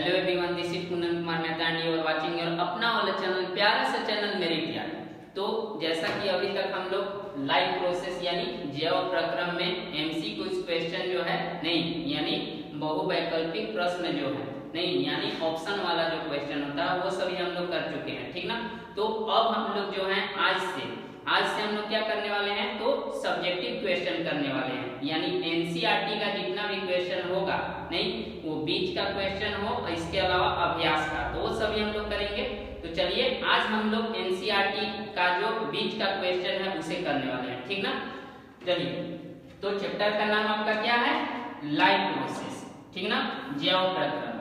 Hello everyone, this is Kundan Kumar Mehta and you are watching your अपना वाला channel, प्यारा सा चैनल मेरे प्यार। तो जैसा कि अभी तक हम लोग लाइव प्रोसेस यानी जैव प्रक्रम में एमसीक्यू क्वेश्चन जो है नहीं, यानी बहुवैकल्पिक प्रश्न जो है नहीं, यानी ऑप्शन वाला जो क्वेश्चन होता है वो सभी हम लोग कर चुके हैं, ठीक ना। तो अब हम लोग जो है आज से हम लोग क्या करने वाले हैं, तो सब्जेक्टिव क्वेश्चन करने वाले हैं, यानी एनसीईआरटी का जितना भी क्वेश्चन होगा नहीं, वो बीच का क्वेश्चन हो और इसके अलावा अभ्यास का, तो वो सभी हम लोग करेंगे। तो चलिए आज हम लोग एनसीईआरटी का जो बीच का क्वेश्चन है उसे करने वाले हैं, ठीक ना। चलिए, तो चैप्टर का नाम आपका क्या है, लाइव प्रोसेस, ठीक ना, जैव प्रक्रम।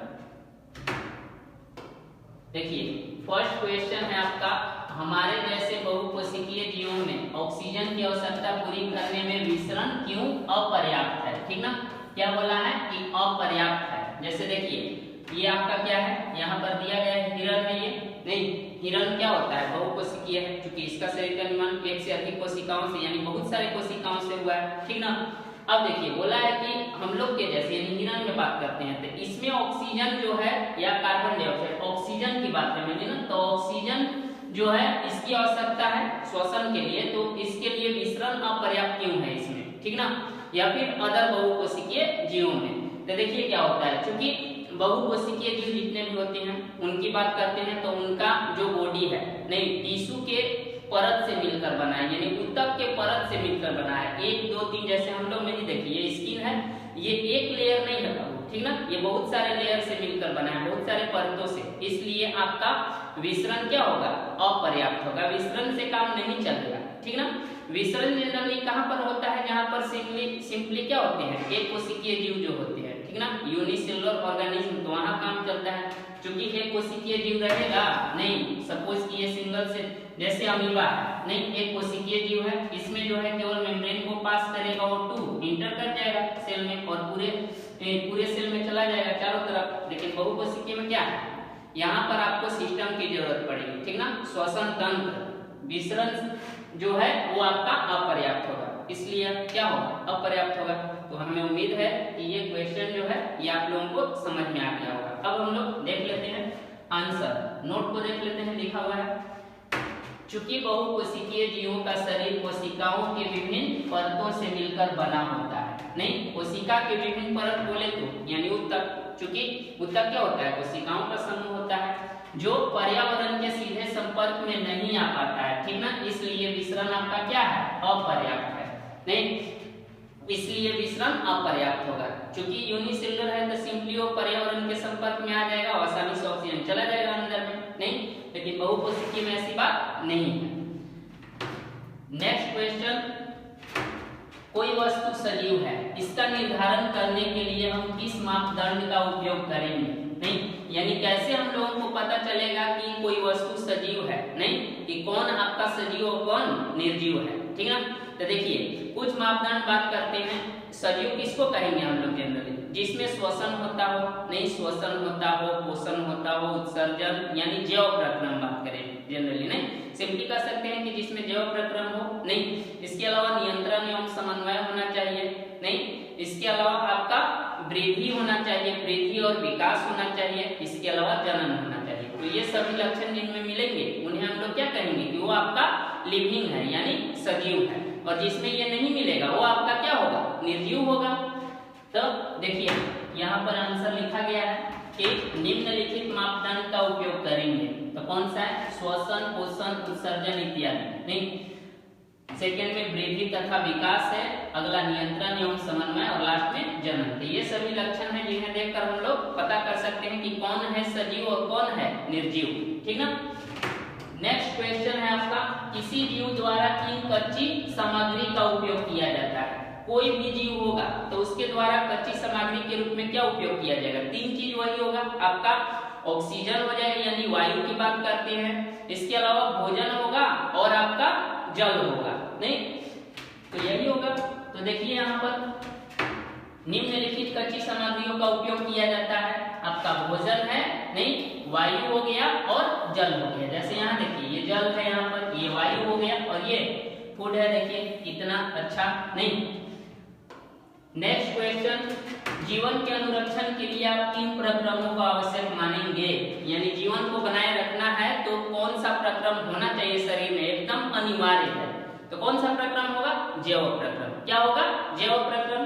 देखिए फर्स्ट क्वेश्चन है आपका, हमारे जैसे बहुकोशिकीय जीवों में ऑक्सीजन की आवश्यकता पूरी करने में विसरण क्यों अपर्याप्त है, ठीक ना। क्या बोला है कि अपर्याप्त है। जैसे देखिए ये आपका क्या है, यहाँ पर दिया गया है हिरण है, ये नहीं, हिरण क्या होता है, बहुकोशिकीय है, क्योंकि इसका शरीर का निर्माण एक से अधिक कोशिकाओं से यानी बहुत सारे कोशिकाओं से हुआ है, ठीक ना। अब देखिए बोला है कि हम लोग के जैसे हिरण में बात करते हैं तो इसमें ऑक्सीजन जो है या कार्बन डाइऑक्साइड, ऑक्सीजन की बात करेंगे ना, तो ऑक्सीजन जो है इसकी आवश्यकता है श्वसन के लिए, तो इसके लिए विसरण अपर्याप्त क्यों है इसमें, ठीक ना, या फिर अदर बहुकोशिकीय जीवों में। तो देखिए क्या होता है, क्योंकि बहुकोशिकीय जीव जितने भी होते हैं उनकी बात करते हैं तो उनका जो बॉडी है नहीं, टिश्यू के परत से मिलकर बना है, यानी ऊतक के परत से मिलकर बना है, 1 2 3, जैसे हम लोग में ही देखिए ये स्किन है, ये एक लेयर नहीं है, ठीक ना, ये बहुत सारे लेयर से मिलकर बना है, बहुत सारे परतों से, इसलिए आपका विसरण क्या होगा, अपर्याप्त होगा, विसरण से काम नहीं चलेगा, ठीक ना। विसरण जनरली कहाँ पर होता है, जहाँ पर सिंपली क्या होते हैं, एक कोशिकीय जीव जो होते हैं, ठीक ना, यूनिसेलुलर ऑर्गेनिज्म, तो वहाँ काम चलता है। क्योंकि एक कोशिकीय जीव रहेगा नहीं, सपोज कि ये सिंगल से, जैसे अमीबा है नहीं, एक कोशिकीय जीव है, इसमें जो है केवल मेम्ब्रेन को पास करेगा और टू इंटर कर जाएगा सेल में और पूरे सेल में चला जाएगा चारों तरफ। लेकिन बहुकोशिकीय में क्या है, यहाँ पर आपको सिस्टम की जरूरत पड़ेगी, ठीक ना, श्वसन तंत्र, विसरण जो है वो आपका अपर्याप्त होगा, इसलिए क्या होगा, अपर्याप्त होगा। तो हमें उम्मीद है कि ये क्वेश्चन जो है ये आप लोगों को समझ में आ गया होगा। अब हम लोग देख लेते हैं आंसर, नोट को देख लेते हैं, लिखा हुआ है, चूंकि बहुकोशिकीय जीवों का शरीर कोशिकाओं के विभिन्न परतों से मिलकर बना होता है नहीं, कोशिका के विभिन्न परत बोले तो यानी ऊतक, चूंकि ऊतक क्या होता है, कोशिकाओं का समूह होता है जो पर्यावरण के सीधे संपर्क में नहीं आ पाता है, ठीक ना, इसलिए विसरण आपका क्या है, अपर्याप्त है नहीं, इसलिए विसरण अपर्याप्त होगा। क्योंकि यूनिसेलुलर है तो सिंपली वो पर्यावरण के संपर्क में आ जाएगा और आसानी से ऑक्सीजन चला जाएगा अंदर में नहीं, लेकिन बहुकोशिकीय में ऐसी बात नहीं है। नेक्स्ट क्वेश्चन, कोई वस्तु सजीव है, इसका निर्धारण करने के लिए हम किस मापदंड का उपयोग करेंगे नहीं, यानी कैसे हम लोगों को पता चलेगा कि कोई वस्तु सजीव है नहीं, कि कौन आपका सजीव और कौन निर्जीव है, ठीक ना। तो देखिए कुछ मापदंड बात करते हैं, सजीव किसको कहेंगे हम लोग जनरली, जिसमें श्वसन होता हो नहीं, श्वसन होता हो, पोषण होता हो, उत्सर्जन, यानी जैव प्रक्रम बात करें जनरली नहीं, सिंपली कह सकते हैं कि जिसमें जैव प्रक्रम हो नहीं, इसके अलावा नियंत्रण एवं समन्वय होना चाहिए नहीं, इसके अलावा आपका वृद्धि होना चाहिए, वृद्धि और विकास होना चाहिए, इसके अलावा जनन होना चाहिए। तो ये सभी लक्षण जिनमें मिलेंगे उन्हें हम लोग क्या कहेंगे कि वो आपका लिविंग है यानी सजीव है, और जिसमें ये नहीं मिलेगा वो आपका क्या होगा, निर्जीव होगा। तो देखिए यहाँ पर आंसर लिखा गया है कि निम्नलिखित मापदंड का उपयोग करेंगे, तो कौन सा है, श्वसन, पोषण, उत्सर्जन इत्यादि नहीं, सेकेंड में वृद्धि तथा विकास है, अगला नियंत्रण एवं समन्वय और लास्ट में जनन। तो ये सभी लक्षण हैं जिन्हें देखकर हम लोग पता कर सकते हैं कि कौन है सजीव और कौन है निर्जीव, ठीक ना। नेक्स्ट क्वेश्चन है आपका, किसी जीव द्वारा किन कच्ची सामग्री का उपयोग किया जाता है, कोई भी जीव होगा तो उसके द्वारा कच्ची सामग्री के रूप में क्या उपयोग किया जाएगा, 3 चीज वही होगा, आपका ऑक्सीजन हो जाएगा यानी वायु की बात करते हैं, इसके अलावा भोजन होगा और आपका जल होगा नहीं, तो यही होगा। तो देखिए यहाँ पर निम्नलिखित कच्ची सामग्रियों का उपयोग किया जाता है, आपका भोजन है नहीं, वायु हो गया और जल हो गया, जैसे यहाँ देखिए ये जल है, यहाँ पर ये वायु हो गया और ये फूड है, देखिए कितना अच्छा नहीं। नेक्स्ट क्वेश्चन, जीवन के अनुरक्षण के लिए आप किन प्रक्रमों को आवश्यक मानेंगे? यानी जीवन को बनाए रखना है तो कौन सा प्रक्रम होना चाहिए शरीर में, एकदम अनिवार्य है। तो कौन सा प्रक्रम होगा? जैव प्रक्रम। क्या होगा? जैव प्रक्रम।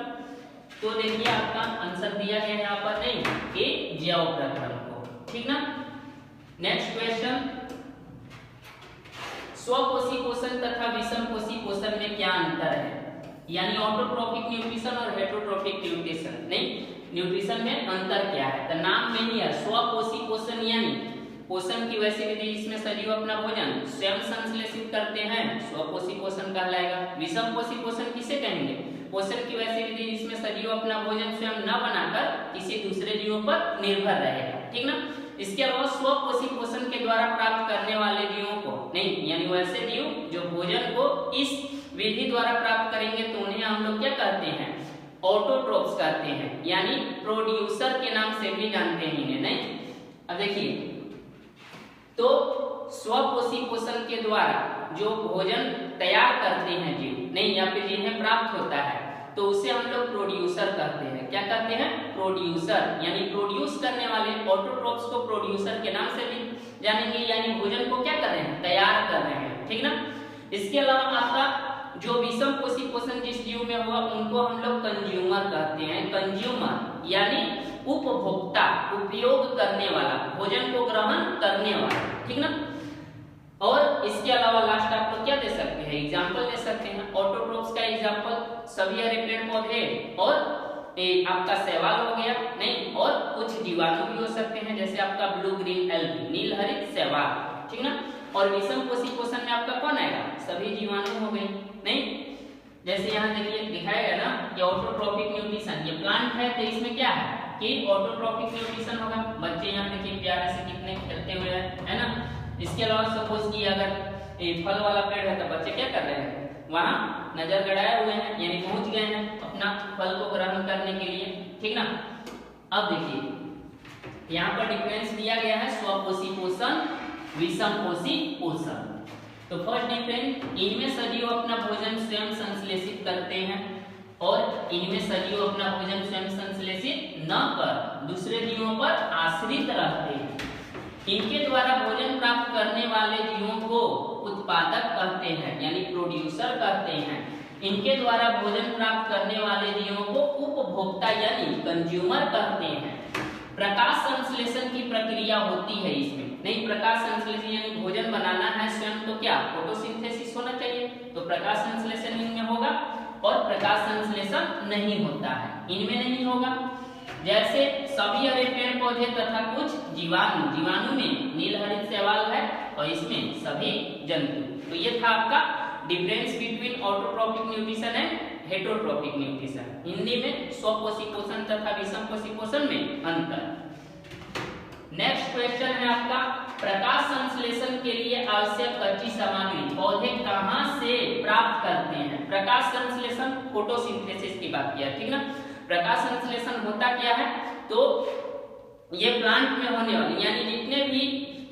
तो देखिए आपका आंसर दिया गया है यहाँ पर नहीं कि जैव प्रक्रम को, ठीक ना। नेक्स्ट क्वेश्चन, स्वपोषी पोषण तथा विषम पोषी पोषण में क्या अंतर है? यानी ऑटोट्रोफिक न्यूट्रिशन और हेटेरोट्रोफिक न्यूट्रिशन, नहीं न्यूट्रिशन में अंतर क्या है? तो नाम में ही है स्वपोषी पोषण, यानी पोषण की वैसी विधि जिसमें सजीव अपना भोजन स्वयं संश्लेषित करते हैं, स्वपोषी पोषण कहलाएगा। विषम पोषी पोषण किसे कहेंगे? पोषण की वैसी विधि जिसमें सजीव अपना भोजन स्वयं न बनाकर किसी दूसरे जीवों पर निर्भर रहेगा, ठीक ना। इसके अलावा स्वपोषी पोषण के द्वारा प्राप्त करने वाले जीवों को नहीं, यानी वैसे जीव जो भोजन को इस विधि द्वारा प्राप्त करेंगे तो उन्हें हम लोग क्या कहते हैं? ऑटोट्रोप्स कहते हैं, यानी प्रोड्यूसर के नाम से भी जानते हैं इन्हें, नहीं। अब देखिए, तो स्वपोषी पोषण के द्वारा जो भोजन तैयार करते हैं जीव, नहीं या फिर जिन्हें प्राप्त होता है, तो उसे हम लोग प्रोड्यूसर कहते हैं। क्या कहते हैं? प्रोड्यूसर, यानी प्रोड्यूस करने वाले ऑटोट्रोप्स को प्रोड्यूसर के नाम से भी जानेंगे, यानी भोजन को क्या कर रहे हैं? तैयार कर रहे हैं, ठीक ना। इसके अलावा आपका जो विषम पोषी पोषण जिस जीव में होगा उनको हम लोग कंज्यूमर कहते हैं। कंज्यूमर यानी उपभोक्ता, उपयोग करने वाला, भोजन को ग्रहण करने वाला, ठीक ना। और इसके अलावा लास्ट आप लोग क्या दे सकते हैं? एग्जाम्पल दे सकते हैं। ऑटोट्रोप्स का एग्जाम्पल सभी हरे पेड़ पौधे और आपका शैवाल हो गया, नहीं, और कुछ जीवाणु भी हो सकते हैं जैसे आपका ब्लू ग्रीन एल्गी, नील हरित शैवाल, ठीक ना। और विषम पोषी पोषण में आपका कौन आएगा? सभी जीवाणु हो गए, नहीं। जैसे यहाँ देखिए दिखाया गया ना कि ऑटोट्रोफिक न्यूट्रिशन, ये प्लांट है तो इसमें क्या है कि ऑटोट्रोफिक न्यूट्रिशन होगा। बच्चे यहाँ देखिए प्यारे से कितने खेलते हुए है ना। इसके अलावा सपोज कि अगर फल वाला पेड़ है तो बच्चे क्या कर रहे हैं? वहां नजर गड़ाए हुए हैं, यानी पहुंच गए हैं अपना फल को ग्रहण करने के लिए, ठीक ना। अब देखिए यहाँ पर डिफरेंस दिया गया है स्वपोषी पोषण, विषम पोषी पोषण। तो फर्स्ट डिफरेंस, इनमें सजीव अपना भोजन स्वयं संश्लेषित करते हैं और इनमें सजीव अपना भोजन स्वयं संश्लेषित न कर दूसरे जीवों पर आश्रित रहते हैं। इनके द्वारा भोजन प्राप्त करने वाले जीवों को उत्पादक कहते हैं, यानी प्रोड्यूसर कहते हैं। इनके द्वारा भोजन प्राप्त करने वाले जीवों को उपभोक्ता यानी कंज्यूमर कहते हैं। प्रकाश संश्लेषण की प्रक्रिया होती है इसमें, नहीं प्रकाश संश्लेषण यानी भोजन बनाना है स्वयं तो क्या फोटोसिंथेसिस होना चाहिए, तो प्रकाश संश्लेषण इनमें होगा और प्रकाश संश्लेषण नहीं होता है, इनमें नहीं होगा। जैसे सभी हरे पेड़ पौधे तथा कुछ जीवाणु, जीवाणु में नील हरित शैवाल है और इसमें सभी जंतु। तो ये था आपका difference between autotrophic nutrition and heterotrophic nutrition. Hindi में स्वपोषी पोषण तथा विषम पोषी पोषण में अंतर। नेक्स्ट क्वेश्चन है आपका, प्रकाश संश्लेषण के लिए आवश्यक कच्ची सामग्री पौधे कहां से प्राप्त करते हैं? प्रकाश संश्लेषण फोटोसिंथेसिस की बात किया, ठीक ना। प्रकाश संश्लेषण होता क्या है? तो ये प्लांट में होने वाली यानी जितने भी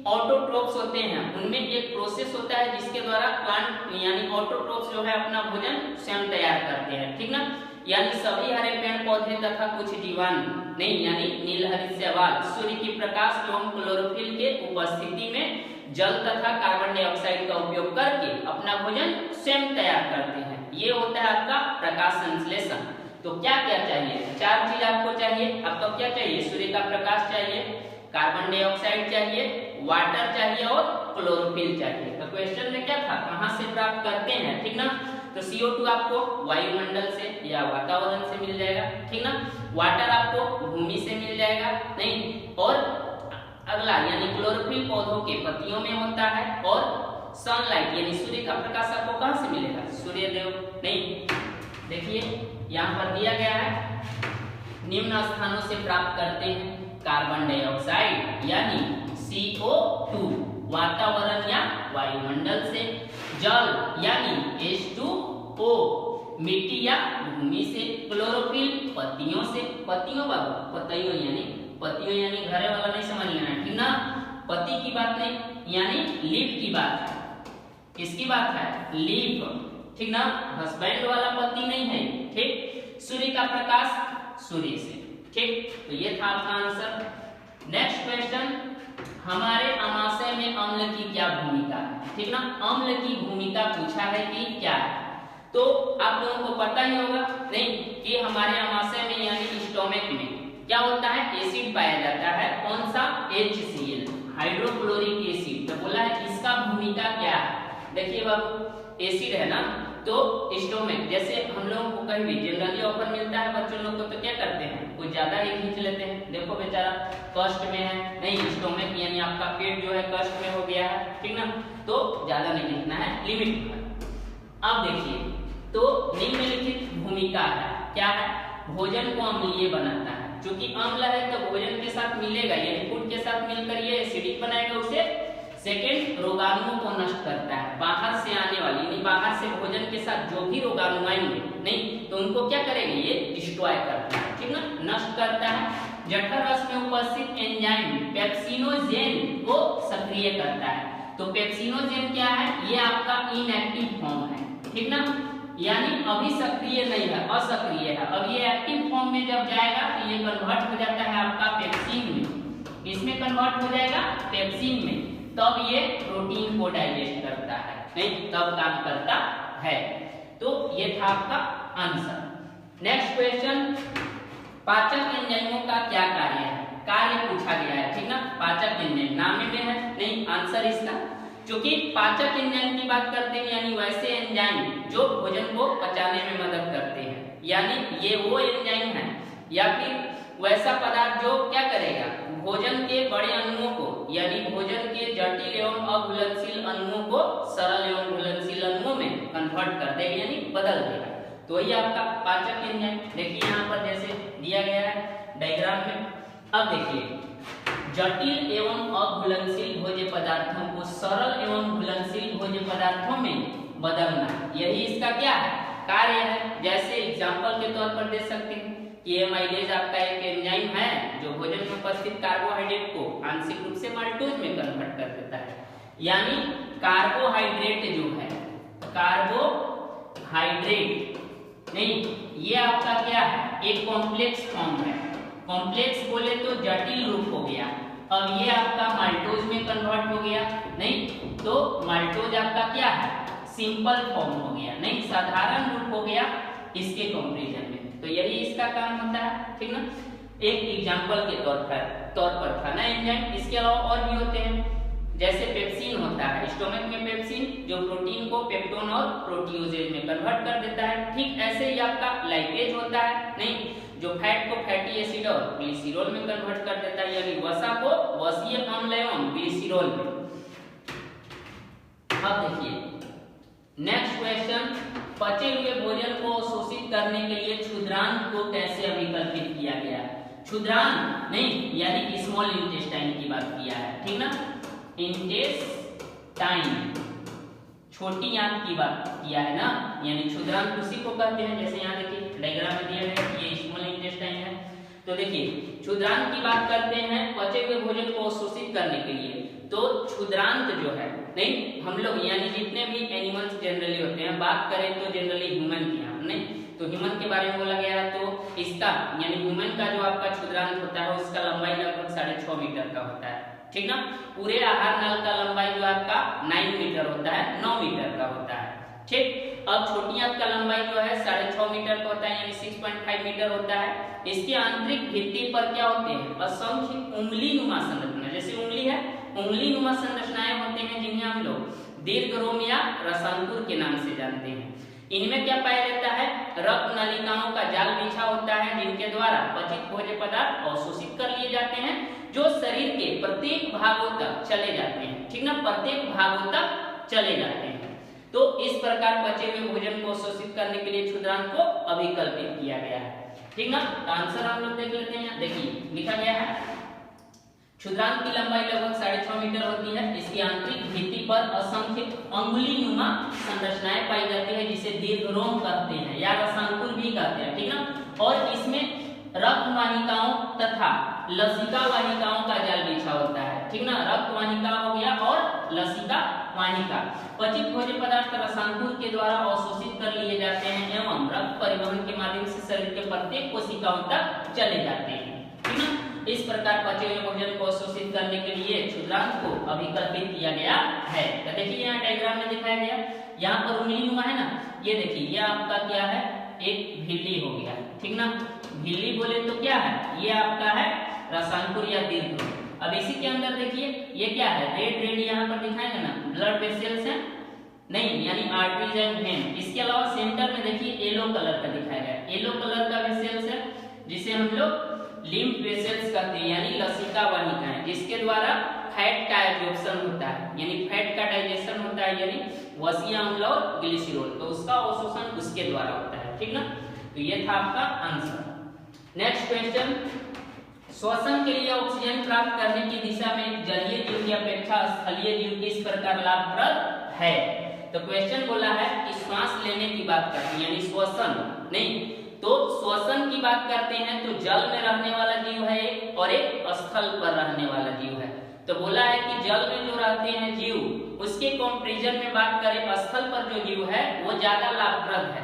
ऑटोट्रोप्स होते हैं उनमें एक प्रोसेस होता है जिसके द्वारा प्लांट यानी ऑटोट्रोप्स जो है अपना भोजन स्वयं तैयार करते हैं, ठीक ना। यानी सभी हरे पेड़ पौधे तथा कुछ जीवाणु, नहीं यानी नील हरित शैवाल सूर्य की प्रकाश एवं क्लोरोफिल के उपस्थिति में जल तथा कार्बन डाइऑक्साइड का उपयोग करके अपना भोजन स्वयं तैयार करते हैं। ये होता है आपका प्रकाश संश्लेषण। तो क्या क्या चाहिए? चार चीज आपको चाहिए। आपको क्या चाहिए? सूर्य का प्रकाश चाहिए, कार्बन डाइऑक्साइड चाहिए, वाटर चाहिए और क्लोरोफिल चाहिए। तो क्वेश्चन में क्या था, कहां से प्राप्त करते हैं, ठीक ना। तो CO2 आपको वायुमंडल से या वातावरण से मिल जाएगा, ठीक ना। वाटर आपको भूमि से मिल जाएगा, नहीं। और अगला यानी क्लोरोफिल पौधों के पत्तियों में होता है और सनलाइट यानी सूर्य का प्रकाश आपको कहां से मिलेगा? सूर्यदेव, नहीं। देखिए यहाँ पर दिया गया है, निम्न स्थानों से प्राप्त करते हैं कार्बन डाइऑक्साइड यानी CO2 वातावरण या वायुमंडल से, जल यानी H2O मिट्टी या भूमि से, क्लोरोफिल पत्तियों से, पत्तियों बाबू पत्तियों यानी घरे वाला नहीं समझ लेना, ठीक ना। पत्ती की बात नहीं यानी लीफ की बात है, किसकी बात है? लीफ, ठीक ना। हस्बैंड वाला पत्ती नहीं है, ठीक। सूर्य का प्रकाश सूर्य से, ठीक, तो ये था आपका आंसर। नेक्स्ट क्वेश्चन, हमारे अमाशय में अम्ल की क्या भूमिका है? ठीक ना, अम्ल की भूमिका पूछा है कि क्या है। तो आप लोगों को पता ही होगा नहीं कि हमारे अमाशय में यानी स्टोमक में क्या होता है, एसिड पाया जाता है। कौन सा? HCl, hydrochloric acid. तो बोला है इसका भूमिका क्या है। देखिए बाबू, एसिड है ना, तो स्टोमक जैसे हम लोगों को कहीं भी जनरली ऑफर मिलता है बच्चों लोग को, तो क्या करते हैं, कुछ ज्यादा ही खींच लेते हैं। देखो बेचारा कष्ट में है, नहीं स्टोमक यानी आपका पेट जो है कष्ट में हो गया है, ठीक ना, तो ज्यादा नहीं खींचना है, लिमिट पर। अब देखिए, तो निम्नलिखित भूमिका है, क्या है, भोजन को अम्लीय बनाता है। चूंकि अम्ल है तो भोजन के साथ मिलेगा, यानी फूड के साथ मिलकर ये एसिडिक बनाएगा उसे। सेकेंड, रोगाणुओं को नष्ट करता है। बाहर से आने वाली यानी बाहर से भोजन के साथ जो भी रोगाणु आएंगे नहीं तो उनको क्या करेंगे, ये डिस्ट्रॉय करता है, ठीक ना, नष्ट करता है। जठर रस में उपस्थित एंजाइम पेप्सिनोजेन को सक्रिय करता है। तो पेप्सिनोजेन क्या है, ये आपका इनएक्टिव फॉर्म है, ठीक ना, यानी अभी सक्रिय नहीं है, असक्रिय है। अब ये एक्टिव फॉर्म में जब जाएगा तो ये कन्वर्ट हो जाता है आपका पेप्सिन में। इसमें कन्वर्ट हो जाएगा पेप्सिन में, तब ये प्रोटीन को डाइजेस्ट करता है, नहीं तब काम करता है। तो ये था आपका आंसर। नेक्स्ट क्वेश्चन, पाचक एंजाइमों का क्या कार्य है? कार्य पूछा गया है, ठीक ना, पाचक एंजाइम नाम में है, नहीं आंसर इसका। क्योंकि पाचक एंजाइम की बात करते हैं यानी वैसे एंजाइम जो भोजन को पचाने में मदद करते हैं, यानी ये वो एंजाइम है या फिर वैसा पदार्थ जो क्या करेगा, भोजन के बड़े अणुओं को यानी भोजन के जटिल एवं अघुलनशील अणुओं को सरल एवं घुलनशील अणुओं में कन्वर्ट कर देगा, यानी बदल देगा। तो ये आपका पाचक एंजाइम। देखिए यहाँ पर जैसे दिया गया है डायग्राम में। अब देखिए, जटिल एवं अघुलनशील भोज्य पदार्थों को सरल एवं घुलनशील भोज्य पदार्थों में बदलना, यही इसका क्या है, कार्य है। जैसे एग्जांपल के तौर पर दे सकते हैं कि एमाइलेज आपका एक एंजाइम है जो भोजन में उपस्थित कार्बोहाइड्रेट को आंशिक रूप से माल्टोज में कन्वर्ट कर देता है। यानी कार्बोहाइड्रेट जो है, कार्बोहाइड्रेट नहीं, ये आपका क्या है, एक कॉम्प्लेक्स फॉर्म है। कॉम्प्लेक्स बोले तो जटिल रूप हो गया। अब ये आपका माल्टोज में कन्वर्ट हो गया, नहीं तो माल्टोज आपका क्या है, सिंपल फॉर्म हो गया, नहीं साधारण रूप हो गया इसके कंपैरिजन में। तो यही इसका काम होता है, ठीक ना, एक एग्जांपल के तौर पर था ना एंजाइम। इसके अलावा और भी होते हैं, जैसे पेप्सिन होता है, स्टोमक में पेप्सिन जो प्रोटीन को पेप्टोन और प्रोटियोजेज में कन्वर्ट कर देता है। ठीक ऐसे ही आपका लाइपेज होता है, नहीं जो फैट को फैटी एसिड और ग्लिसरॉल में कन्वर्ट कर देता है, यानी वसा को वसीय अम्ल एवं ग्लिसरॉल में। अब देखिए नेक्स्ट क्वेश्चन, पचे हुए भोजन को शोषित करने के लिए क्षुद्रांत को कैसे अभिकल्पित किया गया? क्षुद्रांत नहीं यानी स्मॉल इंटेस्टाइन की बात किया है, ठीक ना, इंटेस्टाइन छोटी आंत की बात किया है ना, यानी क्षुद्रांत उसी को कहते हैं। जैसे यहाँ देखिए डायग्राम में दिया है कि ये स्मॉल इंटेस्टाइन है। तो देखिए क्षुद्रांत की बात करते हैं पचे हुए भोजन को शोषित करने के लिए। तो क्षुद्रांत जो है, नहीं हम लोग यानी जितने भी एनिमल्स जनरली होते हैं, बात करें तो जनरली ह्यूमन की, हम नहीं तो ह्यूमन के बारे में बोला गया है। तो इसका यानी ह्यूमन का जो आपका क्षुद्रांत होता है उसका लंबाई लगभग 6.5 मीटर का होता है, ठीक ना। पूरे आहार नल का लंबाई जो आपका 9 मीटर होता है, 9 मीटर का होता है, ठीक। अब छोटी आंत का लंबाई जो है 6.5 मीटर का होता है, यानी 6.5 मीटर होता है। इसकी आंतरिक भित्ति पर क्या होते हैं, असंख्य उंगली नुमा संरचना, जैसे उंगली है, उंगली नुमा संरचनाएं होते हैं जिन्हें हम लोग दीर्घरोम या रसांकुर के नाम से जानते हैं। इनमें क्या पाया जाता है, रक्त नलिकाओं का जाल बिछा होता है जिनके द्वारा पचित भोज्य पदार्थ अवशोषित कर लिए जाते हैं, जो शरीर के प्रत्येक भागों तक चले जाते हैं, ठीक ना, प्रत्येक भागों तक चले जाते हैं। तो इस प्रकार बचे हुए भोजन को शोषित करने के लिए क्षुद्रांत को अभिकल्पित किया गया है, ठीक ना। आंसर हम लोग देख लेते हैं। देखिए लिखा गया है क्षुद्रांत की लंबाई लगभग 6.5 मीटर होती है। इसकी आंतरिक भित्ति पर असंख्य अंगुलीनुमा संरचनाएं पाई जाती है जिसे दीर्घरोम कहते हैं या रसांकुर भी कहते हैं, ठीक ना। और इसमें रक्त वाहिकाओं तथा लसिका वाहिकाओं का जाल बिछा होता है, ठीक ना। रक्त वाहिका हो गया और लसिका वाहिका। पचित भोज्य पदार्थ रसांकुर के द्वारा अवशोषित कर लिए जाते हैं एवं रक्त परिवहन के माध्यम से शरीर के प्रत्येक कोशिकाओं तक चले जाते हैं। इस प्रकार पचे हुए भोजन को अवशोषित करने के लिए क्षुद्रांत को अभिकल्पित किया गया है। तो देखिए यहाँ डायग्राम में दिखाया गया, यहाँ पर उंगली हुआ है ना, ये देखिए ये आपका क्या है, एक झिल्ली हो गया, ठीक ना। झिल्ली बोले तो क्या है, ये आपका है रसायनपुर या दीर्घ। अब इसी के अंदर देखिए ये क्या है, रेड रेड यहाँ पर दिखाएंगे ना, ब्लड वेसल्स है नहीं, यानी आर्टरीज एंड वेन। इसके अलावा सेंटर में देखिए येलो कलर का दिखाया गया, येलो कलर का वेसल्स है जिसे हम लोग लिम्फ वेसल्स कहते हैं, यानी लसिका वाहिकाएं, जिसके द्वारा फैट का एब्जॉर्प्शन होता है, यानी फैट का डाइजेशन होता है, यानी वसीय अम्ल और ग्लिसरॉल, तो उसका अवशोषण उसके द्वारा होता है, ठीक ना। तो ये था आपका आंसर। नेक्स्ट क्वेश्चन, श्वसन के लिए ऑक्सीजन प्राप्त करने की दिशा में जलीय जीव की अपेक्षा स्थलीय जीव किस प्रकार लाभप्रद है। तो क्वेश्चन बोला है कि श्वास लेने की बात करते हैं, यानी श्वसन नहीं, तो श्वसन की बात करते हैं तो जल में रहने वाला जीव है एक, और एक स्थल पर रहने वाला जीव है। तो बोला है कि जल में जो रहते हैं जीव, उसके कंपैरिजन में बात करें स्थल पर जो जीव है वो ज्यादा लाभप्रद है,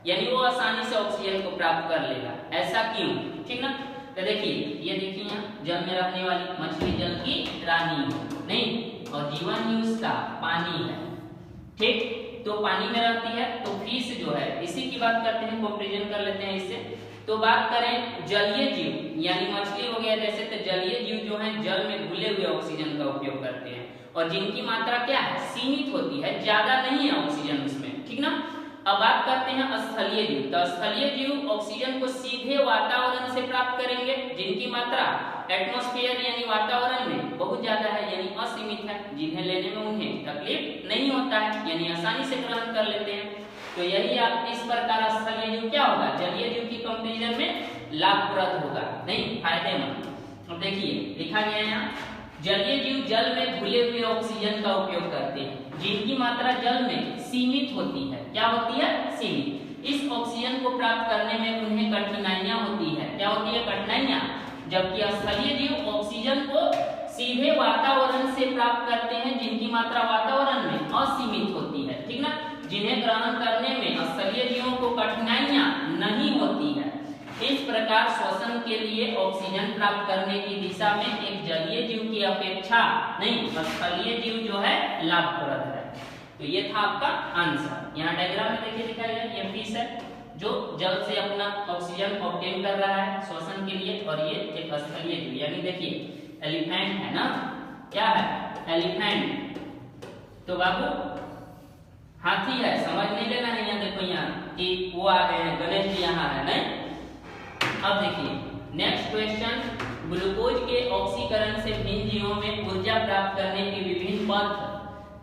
यानी वो आसानी से ऑक्सीजन को प्राप्त कर लेगा। ऐसा क्यों, ठीक ना। तो देखिए ये देखिए यहाँ जल में रहने वाली मछली जल की रानी नहीं, और जीवन ही उसका पानी है, ठीक। तो पानी में रहती है, तो फिश जो है इसी की बात करते हैं, कंपैरिजन कर लेते हैं इससे। तो बात करें जलीय जीव, यानी मछली हो गया जैसे, तो जलीय जीव जो है जल में घुले हुए ऑक्सीजन का उपयोग करते हैं, और जिनकी मात्रा क्या है, सीमित होती है, ज्यादा नहीं है ऑक्सीजन उसमें, ठीक ना। अब बात करते हैं स्थलीय जीव, तो स्थलीय जीव ऑक्सीजन को सीधे वातावरण से प्राप्त करेंगे, जिनकी मात्रा एटमॉस्फेयर यानी वातावरण में बहुत ज्यादा है, यानी असीमित है, जिन्हें लेने में उन्हें तकलीफ नहीं होता है, यानी आसानी से ग्रहण कर लेते हैं। तो यही आप इस प्रकार स्थलीय जीव क्या होगा, जलीय जीव की कंपैरिजन में लाभप्रद होगा, नहीं फायदेमंद। अब देखिए लिखा गया है यहाँ, जलीय जीव जल में घुले हुए ऑक्सीजन का उपयोग करते हैं, जिनकी मात्रा जल में सीमित होती है। क्या होती है, सीमित। इस ऑक्सीजन को प्राप्त करने में उन्हें कठिनाइयां होती है। क्या होती है, कठिनाइयां। जबकि स्थलीय जीव ऑक्सीजन को सीधे वातावरण से प्राप्त करते हैं, जिनकी मात्रा वातावरण में असीमित होती है, ठीक ना, जिन्हें ग्रहण करने में स्थलीय जीवों को कठिनाइयां नहीं होती है। इस प्रकार श्वसन के लिए ऑक्सीजन प्राप्त करने की दिशा में एक जलीय जीव की अपेक्षा नहीं, स्थलीय जीव जो है लाभप्रद है। तो ये था आपका आंसर। यहाँ डायग्राम में देखिए दिखाया गया, ये फिश है जो जल से अपना ऑक्सीजन ऑब्टेन कर रहा है श्वसन के लिए, और ये एक स्थलीय जीव, यानी देखिए एलिफेंट है ना, क्या है, एलिफेंट। तो बाबू हाथी है, समझ नहीं लेना है, यहाँ देखो यहाँ कि वो आ गए हैं, गणेश जी यहाँ है नहीं। अब देखिए नेक्स्ट क्वेश्चन, ग्लूकोज के ऑक्सीकरण से भिन्न जीवों में ऊर्जा प्राप्त करने के विभिन्न पथ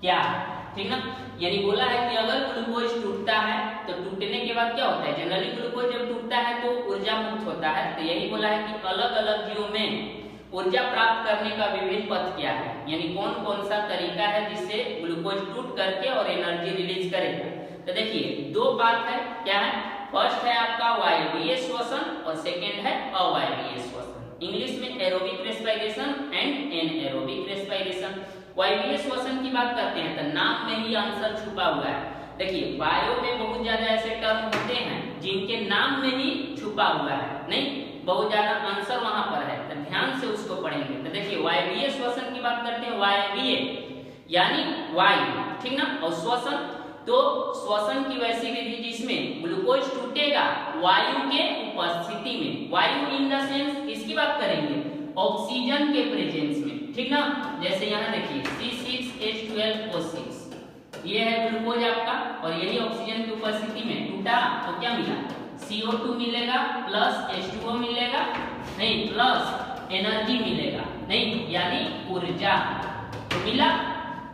क्या है, ठीक ना। यानी बोला है कि अगर ग्लूकोज टूटता है तो टूटने के बाद क्या होता है, जनरली ग्लूकोज जब टूटता है तो ऊर्जा मुक्त होता है। तो यही बोला है कि अलग अलग जीवों में ऊर्जा प्राप्त करने का विभिन्न पथ क्या है, यानी कौन कौन सा तरीका है जिससे ग्लूकोज टूट करके और एनर्जी रिलीज करेगा। तो देखिए दो बात है, क्या है, फर्स्ट है आपका वायवीय श्वसन और सेकंड है अवायवीय श्वसन। इंग्लिश में aerobic respiration and anaerobic respiration. वायवीय श्वसन की बात करते हैं तो नाम में ही आंसर छुपा हुआ है। देखिए बायो में बहुत ज्यादा ऐसे टर्म होते हैं जिनके नाम में ही छुपा हुआ है, नहीं बहुत ज्यादा आंसर वहां पर है, तो ध्यान से उसको पढ़ेंगे। तो देखिए वायवीय श्वसन की बात करते हैं, वायवीय यानी वायु, ठीक ना, और श्वसन तो श्वसन की वैसी विधि जिसमें ग्लूकोज टूटेगा वायु के उपस्थिति में, वायु इन द सेंस किसकी बात करेंगे, ऑक्सीजन के प्रेजेंस में, ठीक ना। जैसे यहाँ देखिए C6H12O6 ये है ग्लूकोज आपका, और यही ऑक्सीजन की उपस्थिति में टूटा तो क्या मिला, CO2 मिलेगा प्लस H2O मिलेगा नहीं, प्लस एनर्जी मिलेगा नहीं, यानी ऊर्जा तो मिला।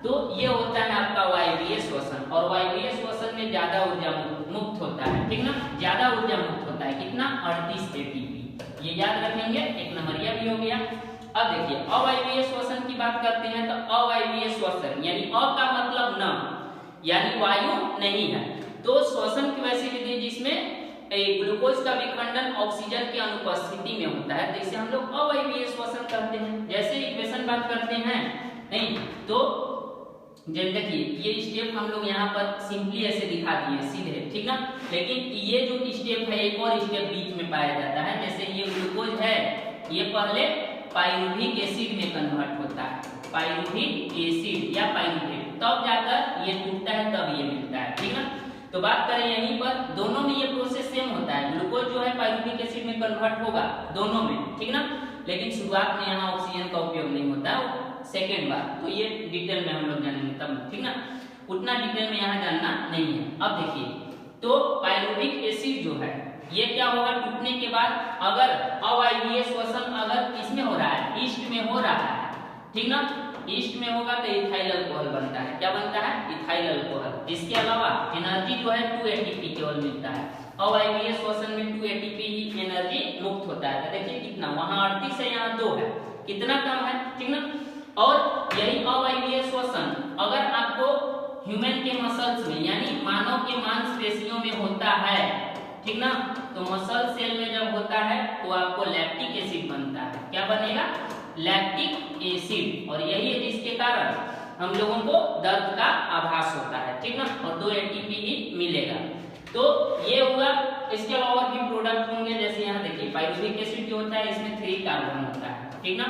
तो ये होता है आपका वायवीय श्वसन, और वायवीय श्वसन में ज्यादा ऊर्जा मुक्त होता है, ठीक ना, ज्यादा ऊर्जा मुक्त होता है, कितना, 38 ATP, ये याद रखेंगे, एक नंबरिया भी हो गया। अब देखिए अवायवीय श्वसन की बात करते हैं, तो अवायवीय श्वसन यानी अ का मतलब न, यानी वायु नहीं है, तो श्वसन की वैसी विधि जिसमें ग्लूकोज का विखंडन ऑक्सीजन की अनुपस्थिति में होता है, तो इसे हम लोग अवायवीय श्वसन कहते हैं। जैसे इक्वेशन बात करते हैं नहीं, तो जब देखिए ये स्टेप हम लोग यहाँ पर सिंपली ऐसे दिखा दिए सीधे, ठीक ना, लेकिन ये जो स्टेप है एक और स्टेप बीच में पाया जाता है। जैसे ये ग्लूकोज है, ये पहले पाइरुविक एसिड में कन्वर्ट होता है, पाइरुविक एसिड या पाइरुवेट, तब जाकर ये टूटता है, तब ये मिलता है, ठीक ना। तो बात करें यहीं पर, दोनों में ये प्रोसेस सेम होता है, ग्लूकोज जो है पाइरुविक एसिड में कन्वर्ट होगा दोनों में, ठीक ना। लेकिन शुरुआत में यहाँ ऑक्सीजन का उपयोग नहीं होता है, सेकेंड बार, तो ये डिटेल में हम लोग जानेंगे तब, ठीक ना, उतना डिटेल में यहाँ जानना नहीं है। अब देखिए, तो पाइरुविक एसिड जो है ये क्या होगा टूटने के बाद, अगर अवायवीय श्वसन अगर इसमें हो रहा है, ईस्ट में हो रहा है, ठीक ना, ईस्ट में होगा तो इथाइल अल्कोहल बनता है, क्या बनता है, इथाइल अल्कोहल। इसके अलावा एनर्जी जो है 2 एटीपी केवल मिलता है, अवायवीय श्वसन में 2 एटीपी ही एनर्जी मुक्त होता है। तो देखिए कितना, वहां 38 है, यहाँ 2 है, कितना कम है, ठीक ना। और यही अवायवीय श्वसन अगर आपको ह्यूमन के मसल्स में यानी मानव के मांसपेशियों में होता है, ठीक ना, तो मसल सेल में जब होता है तो आपको लैक्टिक एसिड बनता है, क्या बनेगा, लैक्टिक एसिड, और यही है जिसके कारण हम लोगों को दर्द का आभास होता है, ठीक ना, और 2 एटीपी ही मिलेगा। तो ये हुआ, इसके अलावा और भी प्रोडक्ट होंगे, जैसे यहाँ देखिए पाइरुविक एसिड जो होता है इसमें 3 कार्बन होता है, ठीक ना।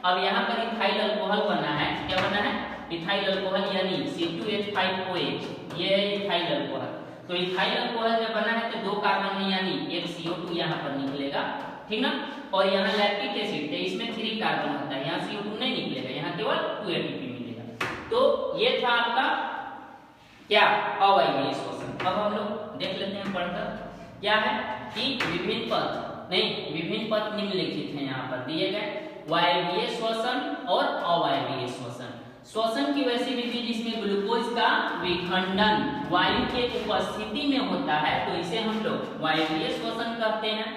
अब यहाँ पर इथाइल अल्कोहल बना है, क्या बना है, इथाइल अल्कोहल यानी C2H5OH, ये है इथाइल अल्कोहल। तो इथाइल अल्कोहल जब बना है तो 2 कार्बन है यानी एक CO2 यहाँ पर निकलेगा, ठीक ना, और यहाँ लैक्टिक एसिड है, इसमें 3 कार्बन होता है, यहाँ CO2 नहीं निकलेगा, यहाँ केवल 2 एटीपी मिलेगा। तो ये था आपका क्या, अवायवीय श्वसन। अब हम लोग देख लेते हैं पढ़कर, क्या है कि विभिन्न पद निम्नलिखित हैं, यहाँ पर दिए गए, वायवीय श्वसन और अवायवीय श्वसन। श्वसन की वैसी विधि जिसमें ग्लूकोज का विखंडन वायु के उपस्थिति में होता है, तो इसे हम लोग वायवीय श्वसन कहते हैं।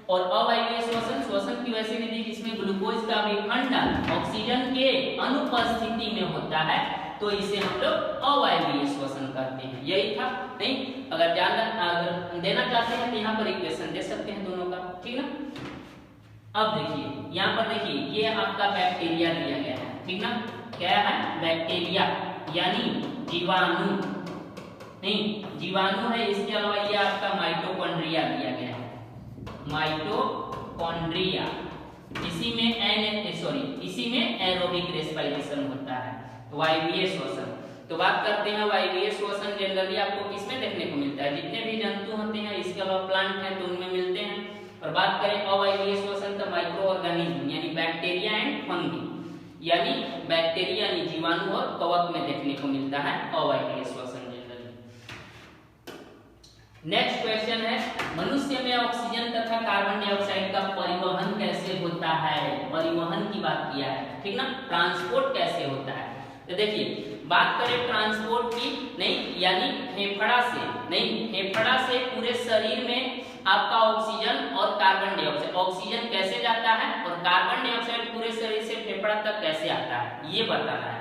और अवायवीय श्वसन, श्वसन की वैसी विधि जिसमें ग्लूकोज का विखंडन ऑक्सीजन के अनुपस्थिति में होता है, तो इसे हम लोग अवायवीय श्वसन कहते हैं। यही था, नहीं अगर अगर देना चाहते हैं तो यहाँ पर इक्वेशन दे सकते हैं दोनों का, ठीक ना। अब देखिए यहाँ पर देखिए, ये आपका बैक्टीरिया दिया गया है, ठीक ना, क्या है, बैक्टीरिया यानी जीवाणु, नहीं जीवाणु है। इसके अलावा ये आपका माइटोकॉन्ड्रिया दिया गया है, माइटोकॉन्ड्रिया, इसी में एरोबिक रेस्पिरेशन होता है, वायवीय श्वसन। तो बात करते हैं वायवीय श्वसन जनरली आपको किसमें देखने को मिलता है, जितने भी जंतु होते हैं, इसके अलावा प्लांट हैं तो उनमें मिलते हैं। और बात करें अवायवीय श्वसन तो माइक्रो ऑर्गेनिज्म यानी बैक्टीरिया एंड फंगी, यानी बैक्टीरिया यानी जीवाणु और कवक में देखने को मिलता है अवायवीय श्वसन जनरली। नेक्स्ट क्वेश्चन है, मनुष्य में ऑक्सीजन तथा कार्बन डाइऑक्साइड का परिवहन कैसे होता है, परिवहन की बात किया है, ठीक ना, ट्रांसपोर्ट कैसे होता है। तो देखिए बात करें ट्रांसपोर्ट की, नहीं यानी फेफड़ा से पूरे शरीर में आपका ऑक्सीजन और कार्बन डाइऑक्साइड, ऑक्सीजन कैसे जाता है और कार्बन डाइऑक्साइड पूरे शरीर से फेफड़ा तक कैसे आता है, ये बताना है।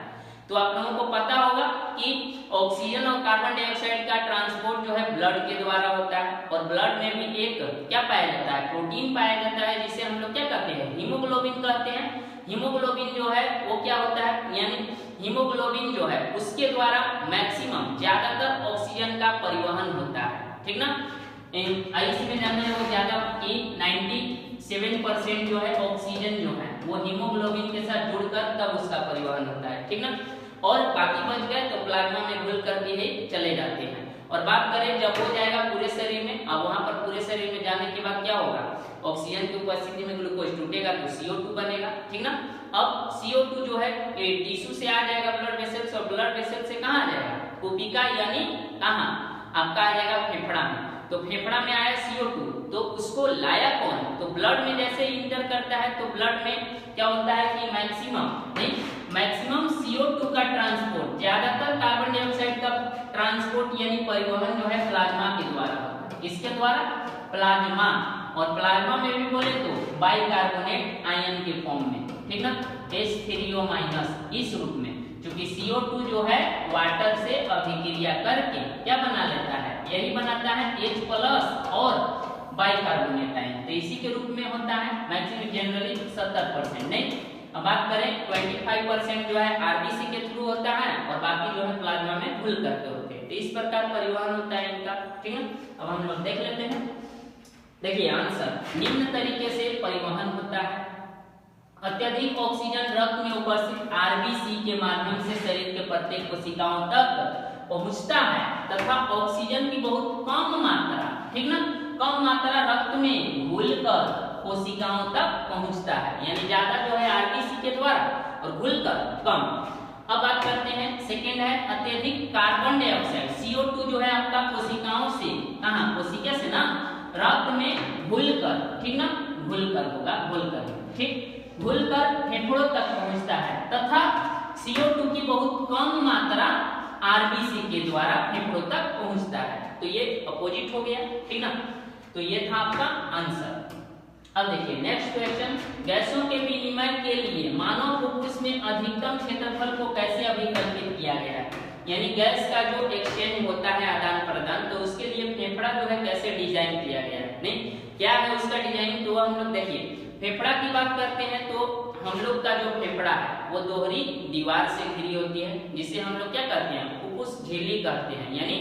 तो आप लोगों को पता होगा कि ऑक्सीजन और कार्बन डाइऑक्साइड का ट्रांसपोर्ट जो है ब्लड के द्वारा होता है, और ब्लड में भी एक क्या पाया जाता है, प्रोटीन पाया जाता है, जिसे हम लोग क्या कहते हैं, हीमोग्लोबिन कहते हैं। हीमोग्लोबिन जो है वो क्या होता है, यानी हीमोग्लोबिन जो है उसके द्वारा मैक्सिमम ज्यादातर ऑक्सीजन का परिवहन होता है, ठीक ना। इसमें जानना है वो ज्यादा कि 97% जो है ऑक्सीजन जो है वो हीमोग्लोबिन के साथ जुड़कर तब उसका परिवहन होता है, ठीक ना। और बाकी बच गए तो प्लाज्मा में घुल करके ही चले जाते हैं। और बात करें जब हो जाएगा पूरे शरीर में, अब वहां पर पूरे शरीर में जाने के बाद क्या होगा, ऑक्सीजन की उपस्थिति में ग्लूकोज टूटेगा तो CO2 बनेगा, ठीक ना। अब CO2 जो है टिश्यू से आ जाएगा ब्लड वेसल्स, और ब्लड वेसल से कहाँ आ जाएगा, कोशिका यानी कहाँ आपका आ जाएगा फेफड़ा में। तो फेफड़ा में आया CO2, तो उसको लाया कौन, तो ब्लड में जैसे इंटर करता है तो ब्लड में क्या होता है कि मैक्सिमम CO2 का ट्रांसपोर्ट, ज्यादातर कार्बन डाइऑक्साइड का ट्रांसपोर्ट यानी परिवहन जो है प्लाज्मा के द्वारा होता है। इसके द्वारा प्लाज्मा, और प्लाज्मा में भी बोले तो बाइकार्बोनेट आयन के फॉर्म में, ठीक ना, H3O- इस रूप में, क्योंकि CO2 जो है वाटर से अभिक्रिया करके क्या बना लेता है, यही बनाता है H+ और बाइकार्बोनेट आयन, तो इसी के रूप में होता है मैक्सिमम जनरली 70%, नहीं। अब बात करें 25% जो है RBC के थ्रू होता है, और बाकी जो है प्लाज्मा में घुल करके होते हैं। तो इस प्रकार परिवहन होता है इनका, ठीक है। अब हम लोग देख लेते हैं, देखिए आंसर निम्न तरीके से परिवहन होता है। अत्यधिक ऑक्सीजन रक्त में उपस्थित आरबीसी के माध्यम से शरीर के प्रत्येक कोशिकाओं तक पहुंचता है तथा ऑक्सीजन की बहुत कम मात्रा, ठीक ना, कम मात्रा रक्त में घुलकर कोशिकाओं तक पहुंचता है, यानी ज्यादा जो है आरबीसी के द्वारा और घुलकर कम। अब बात करते हैं सेकेंड है अत्यधिक कार्बन डाइऑक्साइड, CO2 जो है आपका कोशिकाओं से, कहां, कोशिका से ना, रक्त में घुलकर, ठीक ना, घुलकर होगा, घुलकर, ठीक, घुलकर फेफड़ों तक पहुंचता है तथा CO2 की बहुत कम मात्रा आरबीसी के द्वारा फेफड़ों तक पहुंचता है। तो ये अपोजिट हो गया, ठीक ना। तो ये था आपका आंसर। अब देखिए नेक्स्ट क्वेश्चन, गैसों के विनिमय के लिए मानव फुफ्फुस में अधिकतम क्षेत्रफल को कैसे अभिकल्पित किया गया है, यानी गैस का जो एक्सचेंज होता है, आदान प्रदान, तो उसके लिए फेफड़ा जो है कैसे डिजाइन किया गया है, नहीं क्या है उसका डिजाइन, तो हम लोग देखिए फेफड़ा की बात करते हैं तो हम लोग का जो फेफड़ा है वो दोहरी दीवार से घिरी होती है, जिसे हम लोग क्या कहते हैं, फुफ्फुस झिल्ली कहते हैं, यानी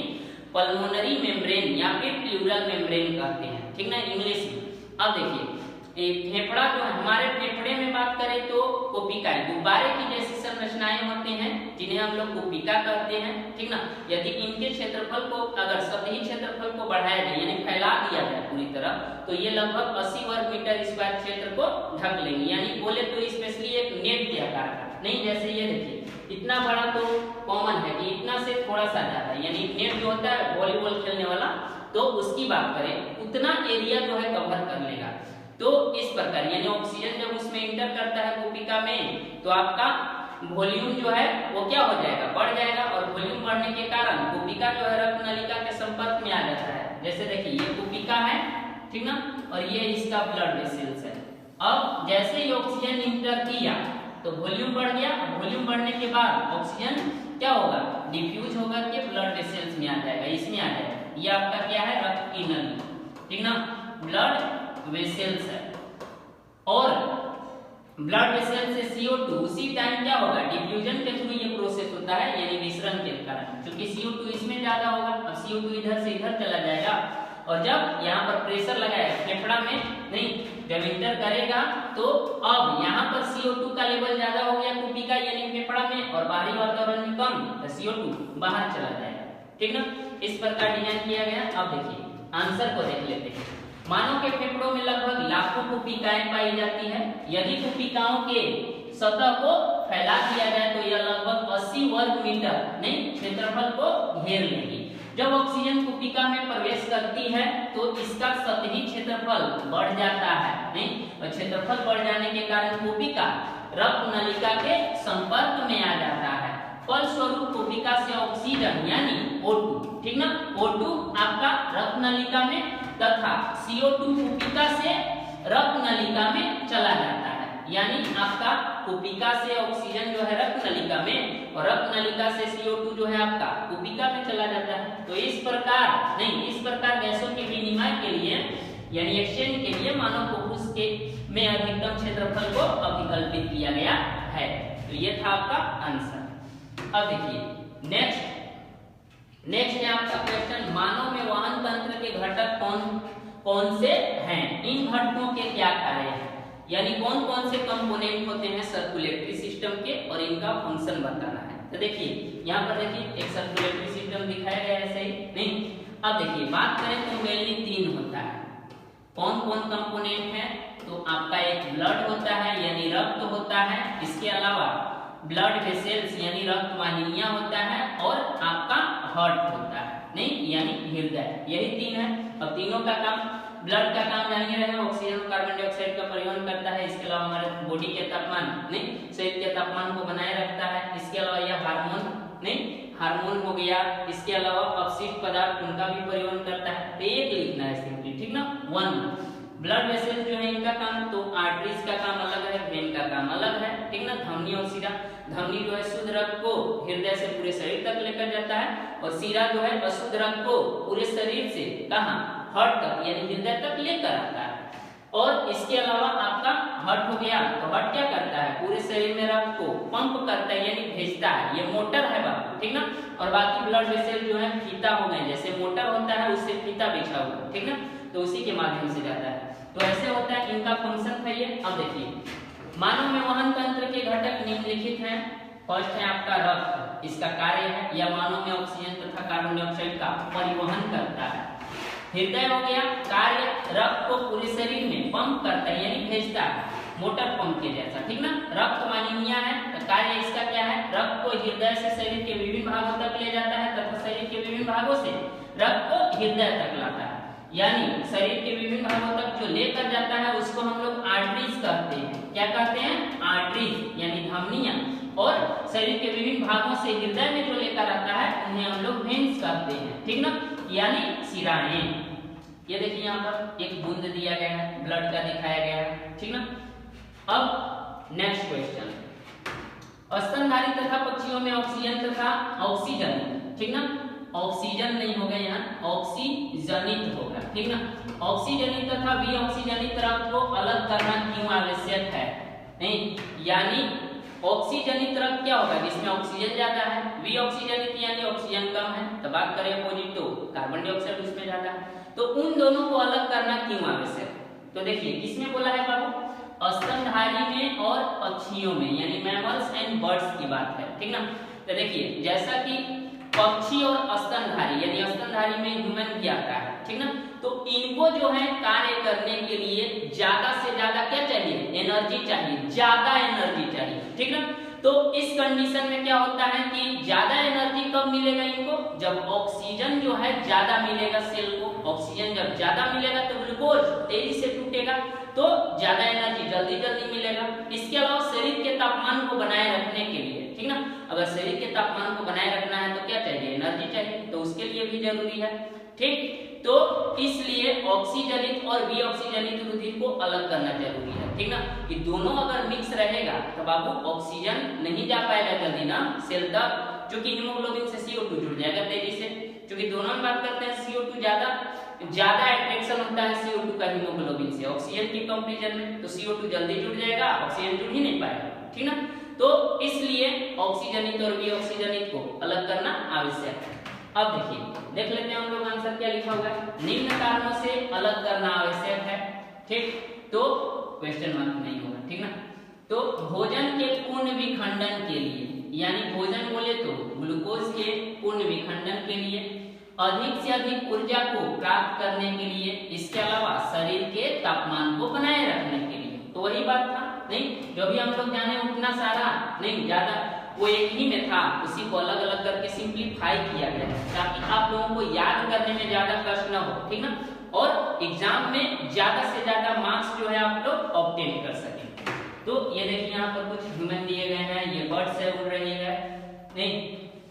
पल्मोनरी मेम्ब्रेन या फिर प्लूरल मेम्ब्रेन कहते हैं, ठीक ना, इंग्लिश में। अब देखिए फेफड़ा जो है, हमारे फेफड़े में बात करें तो कोशिकाएं गुब्बारे की जैसी संरचनाएं होते हैं जिन्हें हम लोग कोशिका कहते हैं, ठीक ना। यदि इनके क्षेत्रफल को, अगर सतही क्षेत्रफल को बढ़ाया जाए यानी फैला दिया जाए पूरी तरह, तो ये लगभग 80 वर्ग मीटर स्क्वायर क्षेत्र को ढक लेंगे, यानी बोले तो स्पेशली एक नेट के आकार का, नहीं जैसे ये देखिए इतना बड़ा तो कॉमन है कि इतना से थोड़ा सा ज्यादा, यानी नेट जो होता है वॉलीबॉल खेलने वाला, तो उसकी बात करें उतना एरिया जो है कवर कर लेगा। तो इस प्रकार यानी ऑक्सीजन जब उसमें इंटर करता है कोशिका में तो आपका वॉल्यूम जो है वो क्या हो जाएगा, बढ़ जाएगा, और वॉल्यूम बढ़ने के कारण कोशिका जो है रक्त नलिका के संपर्क में आ जाता है। जैसे देखिए ये कोशिका है, ठीक ना, और ये इसका ब्लड वेसल्स है। अब जैसे ही ऑक्सीजन इंटर किया तो वॉल्यूम बढ़ गया, वॉल्यूम बढ़ने के बाद ऑक्सीजन क्या होगा, डिफ्यूज होकर के ब्लड वेसल्स में आ जाएगा, इसमें आ जाएगा। ये आपका क्या है, रक्त की नली, ठीक ना, ब्लड वेसल्स है, और ब्लड वेसल से CO2 उसी टाइम क्या होगा, डिफ्यूजन के थ्रू ये प्रोसेस होता है, यानी विसरण के कारण, क्योंकि CO2 इसमें ज्यादा होगा, अब CO2 इधर से इधर चला जाएगा, और जब यहाँ पर प्रेशर लगाएगा फेफड़ा में, नहीं जब इंटर करेगा तो अब यहाँ पर CO2 का लेवल ज्यादा हो गया कोशिका यानी फेफड़ा में, और बाहरी वातावरण में कम, तो CO2 बाहर चला जाएगा, ठीक ना। इस प्रकार डिजाइन किया गया। अब देखिए आंसर को देख लेते हैं। मानव के फेफड़ों में लगभग लाखों कोशिकाएं पाई जाती है। यदि कोशिकाओं के सतह को फैला दिया जाए तो यह लगभग 80 वर्ग मीटर नहीं क्षेत्रफल को घेर लेगी। जब ऑक्सीजन कोशिका में प्रवेश करती है तो इसका सतही क्षेत्रफल बढ़ जाता है, नहीं, और क्षेत्रफल बढ़ जाने के कारण कोशिका रक्त नलिका के संपर्क में आ जाता है। फलस्वरूप कोशिका से ऑक्सीजन यानी O2, ठीक ना, O2 आपका रक्त नलिका में तथा CO2 कोशिका से रक्त नलिका में चला जाता है, यानी आपका कोशिका से ऑक्सीजन जो है रक्त नलिका में और रक्त नलिका से CO2 जो है आपका कोशिका में चला जाता है। तो इस प्रकार गैसों के विनिमय के लिए यानी एक्सचेंज के लिए मानव फुफ्फुस के में अधिकतम क्षेत्रफल को अभिकल्पित किया गया है। तो ये था आपका आंसर। अब देखिए नेक्स्ट है आपका क्वेश्चन, मानव में वहन तंत्र के घटक कौन से हैं, इन घटकों के क्या कार्य हैं, यानी कौन कौन से कंपोनेंट होते हैं सर्कुलेटरी सिस्टम के और इनका फंक्शन बताना है। तो देखिए यहाँ पर देखिए एक सर्कुलेटरी सिस्टम दिखाया गया है, सही नहीं। अब देखिए बात करें तो मेनली 3 होता है। कौन कौन कंपोनेंट है, तो आपका एक ब्लड होता है यानी रक्त होता है, इसके अलावा ब्लड वेसल्स यानी रक्त वाहिनियां होता है, और आपका हार्ट होता है, नहीं यानी हृदय। यही 3 है। अब तीनों का काम, ब्लड का काम जानिए रहे, ऑक्सीजन और कार्बन डाइऑक्साइड का परिवहन करता है, इसके अलावा हमारे बॉडी के तापमान नहीं शरीर के तापमान को बनाए रखता है, इसके अलावा यह हार्मोन हो गया, इसके अलावा अपशिष्ट पदार्थ उनका भी परिवहन करता है। तो एक लिखना है सिंपली, ठीक ना, 1। ब्लड वेसल्स जो है इनका काम, तो आर्टरीज का काम अलग है, वेन का काम अलग है, ठीक ना। धमनी और शिरा, धमनी जो है शुद्ध रक्त को हृदय से पूरे शरीर तक लेकर जाता है, और शिरा जो है अशुद्ध रक्त को पूरे शरीर से कहां, हार्ट तक यानी हृदय तक लेकर आता है। और इसके अलावा आपका हार्ट हो गया, तो हार्ट क्या करता है, पूरे शरीर में रक्त को पंप करता है यानी भेजता है, ये मोटर है बाबू, ठीक ना। और बाकी ब्लड वेसल जो है फीता हो गए, जैसे मोटर होता है उससे फीता बिछा हुआ, ठीक ना, तो उसी के माध्यम से जाता है। तो ऐसे होता है, इनका फंक्शन था ये। अब देखिए मानव में वहन तंत्र के घटक निम्नलिखित हैं। फर्स्ट है आपका रक्त, इसका कार्य है यह मानव में ऑक्सीजन तथा कार्बन डाइऑक्साइड का परिवहन करता है। हृदय हो गया, कार्य रक्त को पूरे शरीर में पंप करता है यानी भेजता है, मोटर पंप के जैसा, ठीक ना। रक्त वाहिनियां है, तो कार्य इसका क्या है, रक्त को हृदय से शरीर के विभिन्न भागों तक ले जाता है तथा शरीर के विभिन्न भागों से रक्त को हृदय तक लाता है। यानी शरीर के विभिन्न भागों तक जो लेकर जाता है उसको हम लोग आर्टरीज कहते हैं। क्या कहते हैं, आर्टरीज यानी धमनियां। और शरीर के विभिन्न भागों से हृदय में जो लेकर आता है उन्हें हम लोग वेन्स कहते हैं, ठीक ना, यानी शिराएं। ये देखिए यहाँ पर एक बूंद दिया गया है, ब्लड का दिखाया गया है, ठीक ना। अब नेक्स्ट क्वेश्चन, स्तनधारी तथा पक्षियों में ऑक्सीजन तथा ऑक्सीजन, ठीक ना, ऑक्सीजन नहीं होगा यहाँ, ऑक्सीजनित होगा, ठीक ना। ऑक्सीजनित तथा विऑक्सीजनित रक्त को अलग करना क्यों आवश्यक है, नहीं, यानी ऑक्सीजनित रक्त क्या होगा, जिसमें ऑक्सीजन ज्यादा है, विऑक्सीजनित यानी ऑक्सीजन कम है, तो बात करें अपोजिट तो कार्बन डाइऑक्साइड उसमें ज्यादा है, तो उन दोनों को अलग करना क्यों आवश्यक है। तो देखिए किसमें बोला है बाबू, स्तनधारी में और पक्षियों में, यानी मैमल्स एंड बर्ड्स की बात है, ठीक ना। तो देखिए जैसा कि पक्षी और स्तनधारी यानी स्तनधारी में ह्यूमन भी आता है, ठीक ना, तो इनको जो है कार्य करने के लिए ज्यादा से ज्यादा क्या चाहिए, एनर्जी चाहिए, ज्यादा एनर्जी चाहिए, ठीक ना। तो इस कंडीशन में क्या होता है कि ज्यादा एनर्जी कब मिलेगा इनको, जब ऑक्सीजन जो है ज्यादा मिलेगा सेल को, ऑक्सीजन जब ज्यादा मिलेगा तो ग्लूकोज तेजी से टूटेगा, तो ज्यादा एनर्जी जल्दी जल्दी मिलेगा। इसके अलावा शरीर के तापमान को बनाए रखने के लिए, ठीक ना, अगर शरीर के तापमान को बनाए रखना है तो क्या चाहिए, एनर्जी चाहिए, तो उसके लिए भी जरूरी है, ठीक। तो इसलिए ऑक्सीजनित और विऑक्सीजनित रुधिर को अलग करना जरूरी है, ठीक ना, कि दोनों अगर मिक्स रहेगा तो बाबू ऑक्सीजन नहीं जा पाएगा जल्दी ना सेल तक, क्योंकि हीमोग्लोबिन से CO2 जुड़ जाएगा तेजी से, क्योंकि दोनों में बात करते हैं CO2 ज्यादा अट्रैक्शन होता है CO2 का हीमोग्लोबिन से ऑक्सीजन की कंपैरिजन में, तो CO2 जल्दी जुड़ जाएगा, ऑक्सीजन जुड़ ही नहीं पाएगा, ठीक ना। तो इसलिए ऑक्सीजनित और विऑक्सीजनित को अलग करना आवश्यक है। अब देखिए देख लेते हैं हम लोग आंसर क्या लिखा हुआ है, निम्न कारणों से अलग करना आवश्यक है, ठीक, तो क्वेश्चन मार्क नहीं होगा, ठीक ना। तो भोजन के पूर्ण विखंडन के लिए, यानी भोजन बोले तो ग्लूकोज के पूर्ण विखंडन के लिए, अधिक से अधिक ऊर्जा को प्राप्त करने के लिए, इसके अलावा शरीर के तापमान को बनाए रखने के लिए, तो वही बात था, नहीं, जो भी हम लोग जाने उतना सारा नहीं, ज्यादा वो एक ही में था, उसी को अलग अलग करके सिंप्लीफाई किया गया है ताकि आप लोगों को याद करने में ज्यादा कष्ट न हो, ठीक ना, और एग्जाम में ज्यादा से ज्यादा मार्क्स जो है आप लोग ऑब्टेन कर सकें। तो ये देखिए यहाँ पर कुछ ह्यूमन दिए गए हैं, ये बर्ड्स है उड़ रही है, नहीं।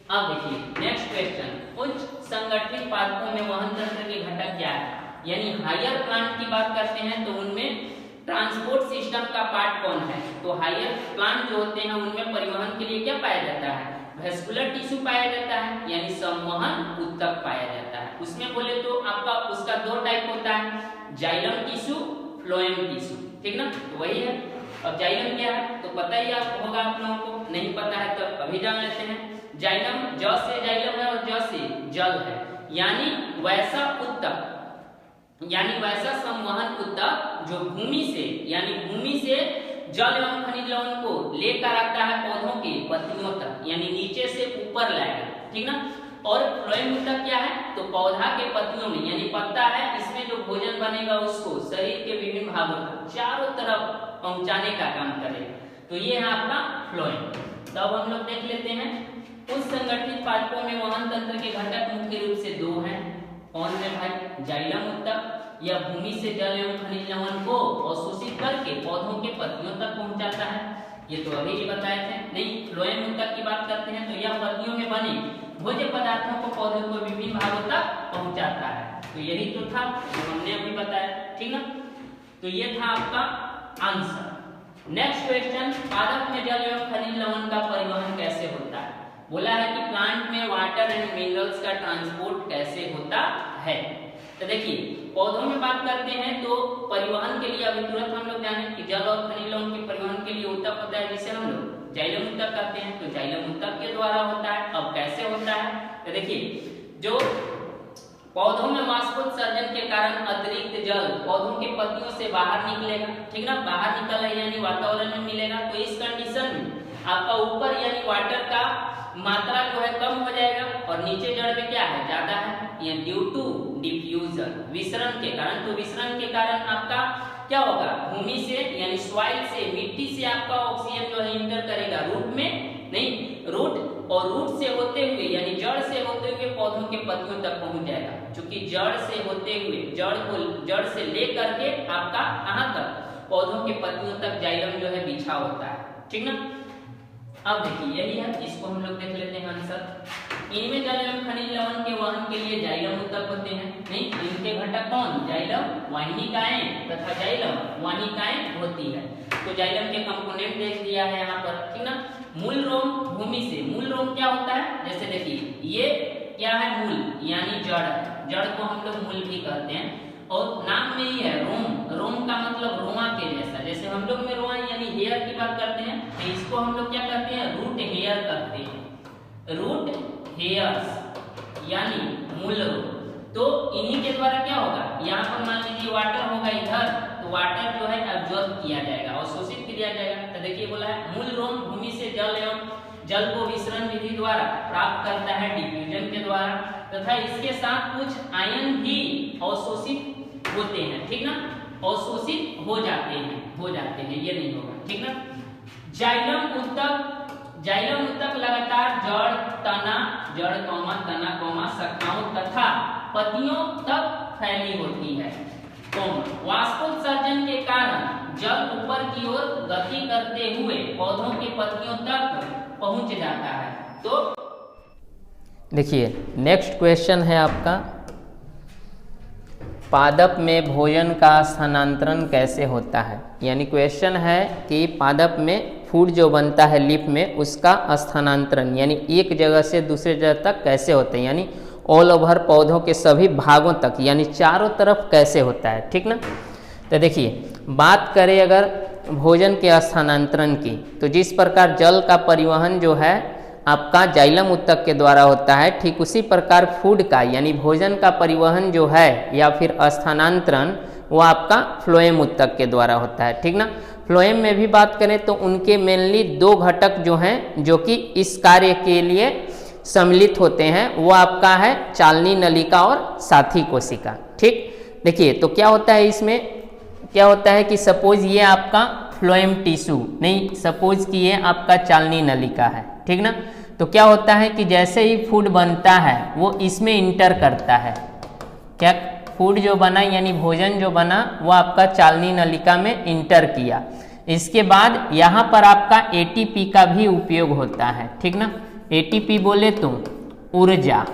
अब देखिए नेक्स्ट क्वेश्चन, उच्च संगठित पादपों में वहन तंत्र के घटक क्या है, यानी हायर प्लांट की बात करते हैं तो उनमें ट्रांसपोर्ट सिस्टम का पार्ट कौन है, तो हायर प्लांट जो होते हैं उनमें परिवहन के लिए क्या पाया जाता है, वेस्कुलर टिश्यू पाया जाता है, यानी संवहन ऊतक पाया जाता है। उसमें बोले तो आपका उसका दो टाइप होता है, जाइलम टिश्यू, फ्लोएम टिश्यू, ठीक ना, तो वही है। अब जाइलम क्या है तो पता ही आप होगा, आप लोगों को नहीं पता है तो अभी जान लेते हैं। जाइलम ज से जाइलम है और ज से जल है, यानी वैसा ऊतक, यानी वैसा संवहन ऊतक जो भूमि से, यानी भूमि से जल एवं खनिज लवण को लेकर आता है पौधों के पत्तियों तक, यानी नीचे से ऊपर लाएगा, ठीक ना। और फ्लोएम ऊतक क्या है तो पौधा के पत्तियों में, यानी पत्ता है, इसमें जो भोजन बनेगा उसको शरीर के विभिन्न भागों तक चारों तरफ पहुंचाने का काम करेगा, तो ये है आपका फ्लोएम। तो अब हम लोग देख लेते हैं, उस संगठित पादपों में वहन तंत्र के घटक मुख्य रूप से दो हैं, कौन है भाई, जाइलम ऊतक, यह भूमि से जल एवं खनिज लवण को अवशोषित करके पौधों के पत्तियों तक पहुंचाता है, ये तो अभी ही बताए थे, नहीं। फ्लोएम ऊतक की बात करते हैं तो यह पत्तियों में बने भोज्य पदार्थों को पौधों को विभिन्न भागों तक पहुंचाता है, तो यही तो था जो हमने अभी बताया, ठीक ना। तो ये था आपका आंसर। नेक्स्ट क्वेश्चन, पादप में जल एवं खनिज लवण का परिवहन कैसे होता है, बोला है कि प्लांट में वाटर एंड मिनरल्स का ट्रांसपोर्ट कैसे होता है। तो देखिए पौधों में बात करते हैं तो परिवहन के लिए अभी तुरंत हम लोग जाने कि जल और खनिज लवण के परिवहन के लिए ऊतक होता है, जिसे हम लोग जाइलम ऊतक कहते हैं, तो जाइलम ऊतक के द्वारा होता है। अब कैसे होता है तो देखिए, जो पौधों में वाष्पोत्सर्जन के कारण अतिरिक्त जल पौधों के पत्तियों से बाहर निकलेगा, ठीक ना, बाहर निकल यानी वातावरण में मिलेगा। तो इस कंडीशन में आपका ऊपर यानी वाटर का मात्रा जो है कम हो जाएगा और नीचे जड़ में क्या है, ज्यादा है, ये ड्यू टू डिफ्यूजन, विसरण के कारण। तो विसरण के कारण आपका क्या होगा, भूमि से यानी सॉइल से, मिट्टी से आपका ऑक्सीजन जो है इंटर करेगा रूट में, नहीं रूट, और रूट से होते हुए यानी जड़ से होते हुए पौधों के पत्तियों तक पहुंच जाएगा। क्योंकि जड़ से होते हुए जड़ से लेकर के आपका कहां तक, पौधों के पत्तियों तक जाइलम जो है बिछा होता है, ठीक ना। अब देखिए यही है, इसको हम लोग देख लेते हैं आंसर। इनमें जल एवं खनिज लवण के वहन के लिए जाइलम उत्तक होते हैं, नहीं इनके घटक कौन, जाइलम वाहिनिकाएं तथा जाइलम वाहिनिकाएं होती है। तो जाइलम के कंपोनेंट देख दिया है यहाँ पर, ठीक ना। मूल रोम भूमि से, मूल रोम क्या होता है, जैसे देखिए ये क्या है, मूल यानी जड़ है, जड़ को हम लोग मूल भी कहते हैं। और नाम में ही है रोम, रोम का मतलब रोआ के जैसा, जैसे हम लोग में रोआ यानी हेयर की बात करते हैं, तो इसको हम लोग क्या कहते हैं, रूट हेयर कहते हैं, रूट हेयर्स यानी मूल रोम। तो इन्हीं के द्वारा क्या होगा, यहाँ पर मान लीजिए वाटर होगा इधर, तो वाटर जो है एब्जॉर्ब किया जाएगा और शोषित किया जाएगा। तो देखिए बोला है मूल रोम भूमि से जल एवं जल को विसरण विधि द्वारा प्राप्त करता है, डिफ्यूजन के द्वारा, तथा इसके साथ कुछ आयन भी अवशोषित होते हैं, ठीक ना, अवशोषित हो जाते हैं, ये नहीं होगा, ठीक ना। जाइलम उत्तक लगातार जड़, तना, जड़ कौमा तना कौमा शाखाओं तथा पत्तियों तक फैली होती है। वाष्पोत्सर्जन के कारण जल ऊपर की ओर गति करते हुए पौधों की पत्तियों तक पहुंच जाता है। तो देखिए नेक्स्ट क्वेश्चन है आपका, पादप में भोजन का स्थानांतरण कैसे होता है। यानी क्वेश्चन है कि पादप में फूड जो बनता है लीफ में, उसका स्थानांतरण यानी एक जगह से दूसरे जगह तक कैसे होता है, यानी ऑल ओवर पौधों के सभी भागों तक यानी चारों तरफ कैसे होता है, ठीक ना। तो देखिए बात करें अगर भोजन के स्थानांतरण की, तो जिस प्रकार जल का परिवहन जो है आपका जाइलम उत्तक के द्वारा होता है, ठीक उसी प्रकार फूड का यानी भोजन का परिवहन जो है या फिर स्थानांतरण वो आपका फ्लोएम उत्तक के द्वारा होता है, ठीक ना। फ्लोएम में भी बात करें तो उनके मेनली दो घटक जो हैं जो कि इस कार्य के लिए सम्मिलित होते हैं, वो आपका है चालनी नलिका और साथी कोशिका, ठीक। देखिए तो क्या होता है इसमें, क्या होता है कि सपोज ये आपका फ्लोएम टिश्यू, नहीं सपोज कि ये आपका चालनी नलिका है, ठीक ना। तो क्या होता है कि जैसे ही फूड बनता है वो इसमें इंटर करता है, क्या फूड जो बना यानी भोजन जो बना वो आपका चालनी नलिका में इंटर किया। इसके बाद यहाँ पर आपका एटीपी का भी उपयोग होता है, ठीक ना। एटीपी बोले तो ऊर्जा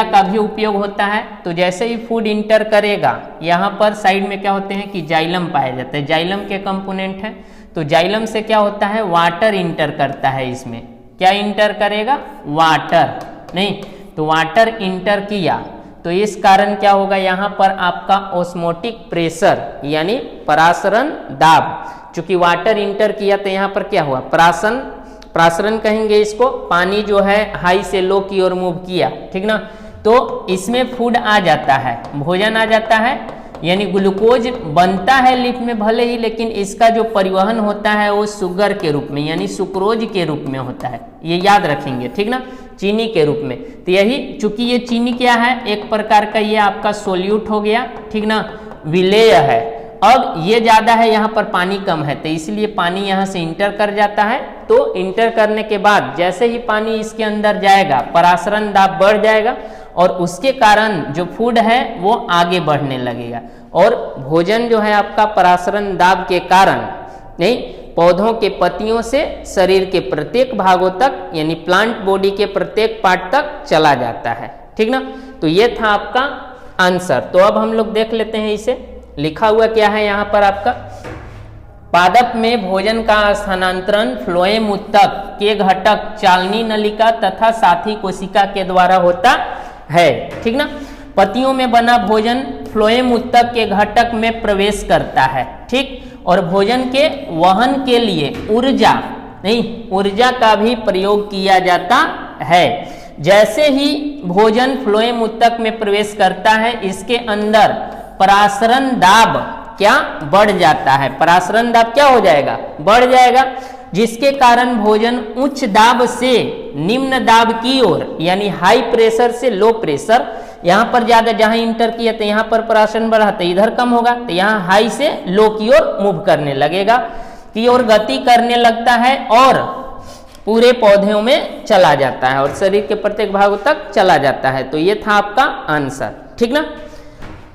का भी उपयोग होता है। तो जैसे ही फूड इंटर करेगा यहाँ पर साइड में क्या होते हैं कि जाइलम पाया जाता है, जाइलम के कंपोनेंट है। तो जाइलम से क्या होता है, वाटर इंटर करता है इसमें, क्या इंटर करेगा, वाटर, नहीं तो वाटर इंटर किया तो इस कारण क्या होगा, यहाँ पर आपका ऑस्मोटिक प्रेशर यानी परासरण दाब, चूंकि वाटर इंटर किया तो यहाँ पर क्या हुआ, प्रासरण कहेंगे इसको, पानी जो है हाई से लो की ओर मूव किया, ठीक ना। तो इसमें फूड आ जाता है, भोजन आ जाता है, यानी ग्लूकोज बनता है लीफ में भले ही, लेकिन इसका जो परिवहन होता है वो शुगर के रूप में यानी सुक्रोज के रूप में होता है, ये याद रखेंगे, ठीक ना, चीनी के रूप में। तो यही चूंकि ये चीनी क्या है, एक प्रकार का ये आपका सोल्यूट हो गया, ठीक ना, विलेय है। अब ये ज़्यादा है, यहाँ पर पानी कम है, तो इसलिए पानी यहाँ से इंटर कर जाता है। तो इंटर करने के बाद जैसे ही पानी इसके अंदर जाएगा परासरण दाब बढ़ जाएगा और उसके कारण जो फूड है वो आगे बढ़ने लगेगा और भोजन जो है आपका परासरण दाब के कारण नहीं पौधों के पत्तियों से शरीर के प्रत्येक भागों तक यानी प्लांट बॉडी के प्रत्येक पार्ट तक चला जाता है, ठीक ना। तो ये था आपका आंसर। तो अब हम लोग देख लेते हैं इसे, लिखा हुआ क्या है यहाँ पर आपका, पादप में भोजन का स्थानांतरण फ्लोएम उत्तक के घटक चालनी नलिका तथा साथी कोशिका के द्वारा होता है, ठीक ना। पत्तियों में बना भोजन फ्लोएम उत्तक के घटक में प्रवेश करता है, ठीक, और भोजन के वहन के लिए ऊर्जा का भी प्रयोग किया जाता है। जैसे ही भोजन फ्लोएम ऊतक में प्रवेश करता है, इसके अंदर परासरण दाब क्या बढ़ जाता है, परासरण दाब क्या हो जाएगा, बढ़ जाएगा, जिसके कारण भोजन उच्च दाब से निम्न दाब की ओर यानी हाई प्रेशर से लो प्रेशर, यहां पर ज्यादा जहां इंटर किया तो यहां पर परासरण बढ़ा तो इधर कम होगा, तो यहां हाई से लो की ओर मूव करने लगेगा, की ओर गति करने लगता है और पूरे पौधों में चला जाता है और शरीर के प्रत्येक भागों तक चला जाता है। तो ये था आपका आंसर, ठीक ना।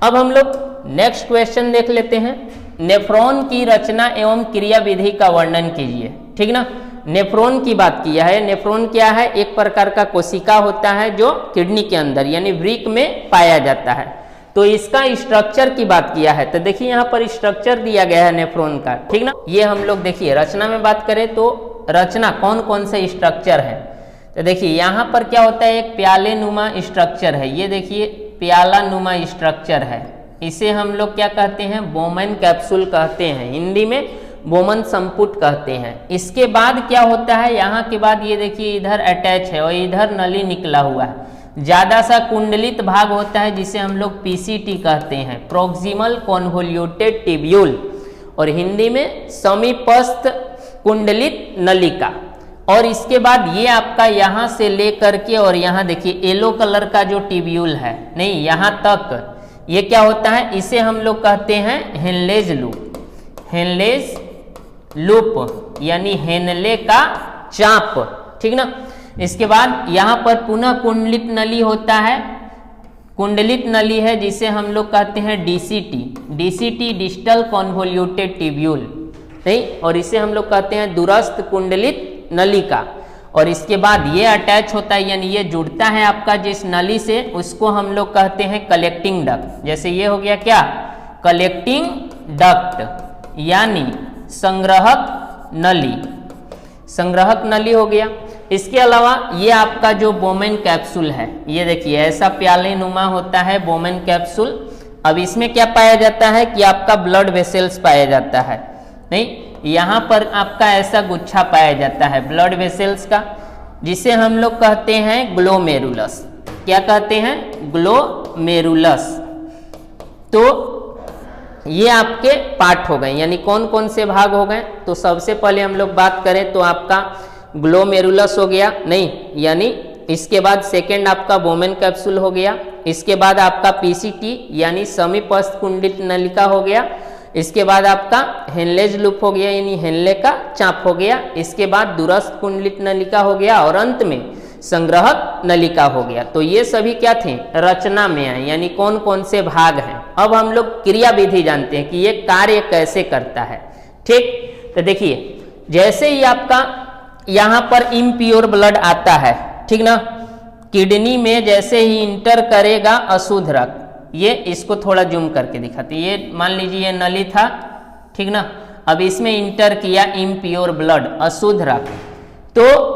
अब हम लोग नेक्स्ट क्वेश्चन देख लेते हैं। नेफ्रॉन की रचना एवं क्रिया विधि का वर्णन कीजिए, ठीक ना। नेफ्रॉन की बात किया है। नेफ्रॉन क्या है, एक प्रकार का कोशिका होता है जो किडनी के अंदर यानी वृक्क में पाया जाता है। तो इसका स्ट्रक्चर की बात किया है, तो देखिए यहाँ पर स्ट्रक्चर दिया गया है नेफ्रॉन का, ठीक ना। ये हम लोग देखिए रचना में बात करें तो रचना कौन कौन से स्ट्रक्चर है, तो देखिए यहाँ पर क्या होता है, एक प्याले नुमा स्ट्रक्चर है, ये देखिए प्याला नुमा स्ट्रक्चर है, इसे हम लोग क्या कहते हैं, बोमन कैप्सूल कहते हैं, हिंदी में बोमन संपुट कहते हैं। इसके बाद क्या होता है, यहाँ के बाद ये देखिए इधर अटैच है और इधर नली निकला हुआ है, ज्यादा सा कुंडलित भाग होता है जिसे हम लोग पीसीटी कहते हैं, प्रोक्सिमल कॉन्वोल्यूटेड टिब्यूल, और हिंदी में समीपस्थ कुंडलित नलिका। और इसके बाद ये आपका यहाँ से लेकर के और यहाँ देखिए येलो कलर का जो टिब्यूल है, नहीं यहाँ तक ये क्या होता है, इसे हम लोग कहते हैं हेनलेज लूप, हेनलेज लूप यानी हेनले का चाप, ठीक ना। इसके बाद यहाँ पर पुनः कुंडलित नली होता है, कुंडलित नली है जिसे हम लोग कहते हैं DCT, DCT distal convoluted tubule, नहीं, और इसे हम लोग कहते हैं दूरस्थ कुंडलित नलिका। और इसके बाद ये अटैच होता है यानी ये जुड़ता है आपका जिस नली से, उसको हम लोग कहते हैं कलेक्टिंग डक्ट। जैसे ये हो गया क्या, कलेक्टिंग डक्ट यानी संग्रहक नली, संग्रहक नली हो गया। इसके अलावा ये आपका जो बोमेन कैप्सूल है, ये देखिए ऐसा प्याले नुमा होता है बोमेन कैप्सूल। अब इसमें क्या पाया जाता है कि आपका ब्लड वेसल्स पाया जाता है, नहीं, यहाँ पर आपका ऐसा गुच्छा पाया जाता है ब्लड वेसल्स का, जिसे हम लोग कहते हैं ग्लोमेरुलस। क्या कहते हैं, ग्लोमेरुलस। तो ये आपके पार्ट हो गए, यानी कौन कौन से भाग हो गए, तो सबसे पहले हम लोग बात करें तो आपका ग्लोमेरुलस हो गया, नहीं, यानी इसके बाद सेकेंड आपका बोमेन कैप्सूल हो गया, इसके बाद आपका पीसीटी यानी समीपस्थ कुंडलित नलिका हो गया, इसके बाद आपका हेनलेज लूप हो गया यानी हेनले का चाप हो गया, इसके बाद दूरस्थ कुंडलित नलिका हो गया और अंत में संग्रहक नलिका हो गया। तो ये सभी क्या थे, रचना में आए, यानी कौन कौन से भाग हैं। अब हम लोग क्रिया विधि जानते हैं कि ये कार्य कैसे करता है, ठीक। तो देखिए जैसे ही आपका यहाँ पर इम्प्योर ब्लड आता है, ठीक ना, किडनी में जैसे ही इंटर करेगा अशुद्ध रक्त, ये इसको थोड़ा जूम करके दिखाते, ये मान लीजिए ये नली था, ठीक ना, अब इसमें इंटर किया इम्प्योर ब्लड अशुद्ध रक्त, तो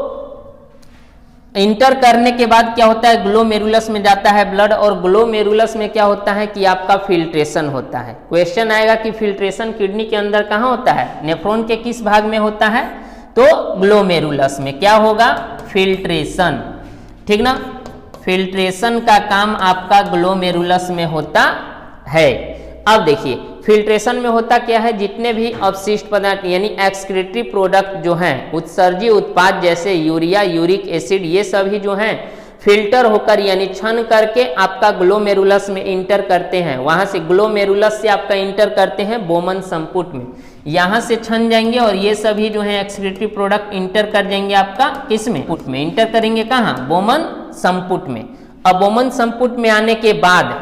इंटर करने के बाद क्या होता है, ग्लोमेरुलस में जाता है ब्लड, और ग्लोमेरुलस में क्या होता है कि आपका फिल्ट्रेशन होता है। क्वेश्चन आएगा कि फिल्ट्रेशन किडनी के अंदर कहाँ होता है, नेफ्रॉन के किस भाग में होता है, तो ग्लोमेरुलस में क्या होगा, फिल्ट्रेशन, ठीक ना। फिल्ट्रेशन का काम आपका ग्लोमेरुलस में होता है। अब देखिए फिल्ट्रेशन में होता क्या है, जितने भी अपशिष्ट पदार्थ यानी एक्सक्रीटरी प्रोडक्ट जो हैं, उत्सर्जी उत्पाद जैसे यूरिया, यूरिक एसिड, ये सभी जो हैं फिल्टर होकर यानी छन करके आपका ग्लोमेरुलस में इंटर करते हैं, वहां से ग्लोमेरुलस से आपका इंटर करते हैं बोमन संपुट में, यहाँ से छन जाएंगे और ये सभी जो है एक्सक्रीटरी प्रोडक्ट इंटर कर जाएंगे आपका किसमें, पुट में, इंटर करेंगे कहाँ, बोमन संपुट में। अब बोमन संपुट में आने के बाद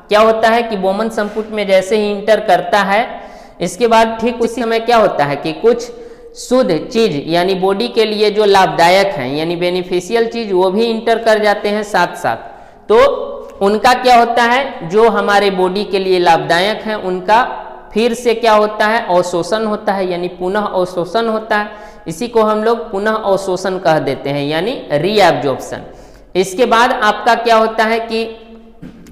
क्या होता है कि बोमन संपुट में जैसे ही इंटर करता है, इसके बाद ठीक उसी समय क्या होता है कि कुछ शुद्ध चीज यानी बॉडी के लिए जो लाभदायक है यानी बेनिफिशियल चीज वो भी इंटर कर जाते हैं साथ साथ। तो उनका क्या होता है, जो हमारे बॉडी के लिए लाभदायक है उनका फिर से क्या होता है, अवशोषण होता है, यानी पुनः अवशोषण होता है। इसी को हम लोग पुनः अवशोषण कह देते हैं यानी रीएब्जॉर्प्शन। इसके बाद आपका क्या होता है कि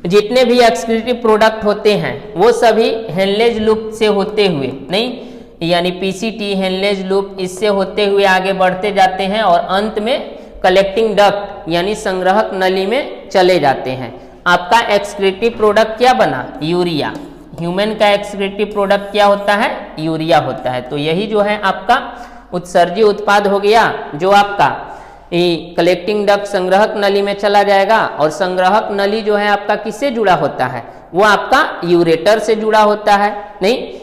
जितने भी एक्सक्रीटरी प्रोडक्ट होते हैं वो सभी हेनलेज लूप से होते हुए, नहीं, यानी पीसीटी हेनलेज लूप, इससे होते हुए आगे बढ़ते जाते हैं और अंत में कलेक्टिंग डक्ट यानी संग्रहक नली में चले जाते हैं। आपका एक्सक्रीटिव प्रोडक्ट क्या बना? यूरिया। ह्यूमन का एक्सक्रीटिव प्रोडक्ट क्या होता है? यूरिया होता है। तो यही जो है आपका उत्सर्जी उत्पाद हो गया, जो आपका कलेक्टिंग डक्ट संग्रहक नली में चला जाएगा। और संग्रहक नली जो है आपका किससे जुड़ा होता है? वो आपका यूरेटर से जुड़ा होता है, नहीं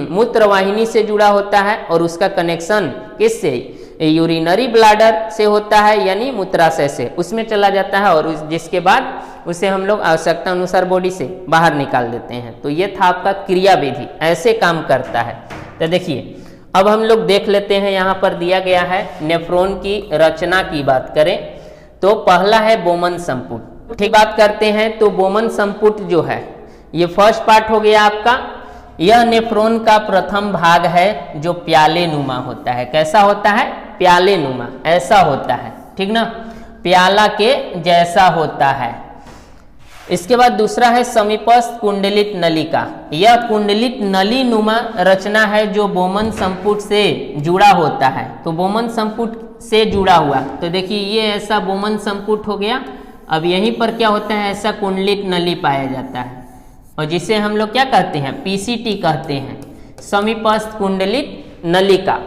मूत्रवाहिनी से जुड़ा होता है। और उसका कनेक्शन किससे? यूरिनरी ब्लैडर से होता है, यानी मूत्राशय से उसमें चला जाता है। और जिसके बाद उसे हम लोग आवश्यकता अनुसार बॉडी से बाहर निकाल देते हैं। तो ये था आपका क्रिया विधि, ऐसे काम करता है। तो देखिए अब हम लोग देख लेते हैं, यहाँ पर दिया गया है नेफ्रॉन की रचना की बात करें तो पहला है बोमन संपुट। ठीक बात करते हैं तो बोमन संपुट जो है ये फर्स्ट पार्ट हो गया आपका। यह नेफ्रॉन का प्रथम भाग है जो प्याले नुमा होता है। कैसा होता है? प्याले नुमा, ऐसा होता है, ठीक ना, प्याला के जैसा होता है। इसके बाद दूसरा है समीपस्थ कुंडलित नलिका। यह कुंडलित नली नुमा रचना है जो बोमन संपुट से जुड़ा होता है। तो बोमन संपुट से जुड़ा हुआ, तो देखिए ये ऐसा बोमन संपुट हो गया। अब यहीं पर क्या होता है? ऐसा कुंडलित नली पाया जाता है और जिसे हम लोग क्या कहते हैं? पीसीटी कहते हैं, समीपस्थ कुंडलित नलिका।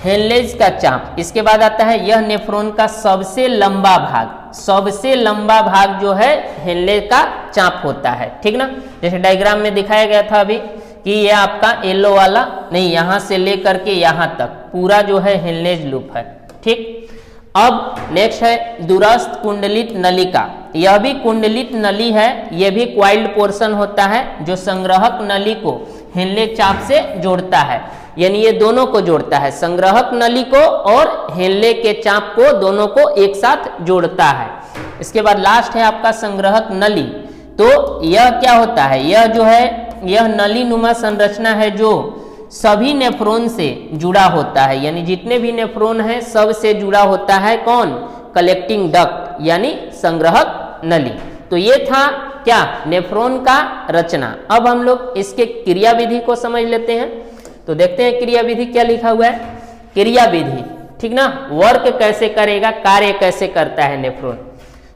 हेनलेज का चाप। इसके बाद आता है यह नेफ्रॉन का सबसे लंबा भाग। सबसे लंबा भाग जो है हेनलेज का चाप होता है, ठीक ना। जैसे डायग्राम में दिखाया गया था अभी कि यह आपका येलो वाला नहीं, यहां से लेकर के यहां तक पूरा जो है हेनलेज लूप है, ठीक। अब नेक्स्ट है दूरस्थ कुंडलित नलिका। यह भी कुंडलित नली है, यह भी क्वाइल्ड पोर्शन होता है जो संग्रहक नली को हेनलेज चाप से जोड़ता है। यानी ये दोनों को जोड़ता है, संग्रहक नली को और हेनले के चाप को, दोनों को एक साथ जोड़ता है। इसके बाद लास्ट है आपका संग्रहक नली। तो यह क्या होता है? यह जो है यह नली नुमा संरचना है जो सभी नेफ्रॉन से जुड़ा होता है, यानी जितने भी नेफ्रॉन हैं सब से जुड़ा होता है। कौन? कलेक्टिंग डक्ट यानी संग्रहक नली। तो ये था क्या? नेफ्रॉन का रचना। अब हम लोग इसके क्रिया विधि को समझ लेते हैं। तो देखते हैं क्रिया विधि क्या लिखा हुआ है। क्रिया विधि, ठीक ना, वर्क कैसे करेगा, कार्य कैसे करता है नेफ्रॉन।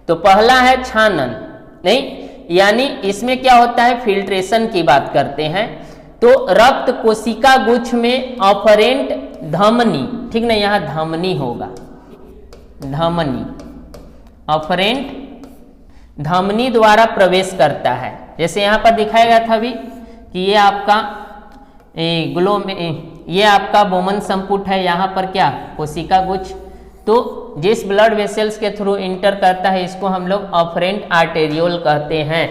तो पहला है छानन, नहीं, यानी इसमें क्या होता है? फिल्ट्रेशन की बात करते हैं। तो रक्त कोशिका गुच्छ में ऑफरेंट धमनी, ठीक ना, यहां धमनी होगा, धमनी, ऑफरेंट धमनी द्वारा प्रवेश करता है। जैसे यहां पर दिखाया गया था अभी कि ये आपका ग्लो में ये आपका बोमन संपुट है, यहाँ पर क्या? कोशिका गुच्छ। तो जिस ब्लड वेसल्स के थ्रू इंटर करता है इसको हम लोग ऑफरेंट आर्टेरियोल कहते हैं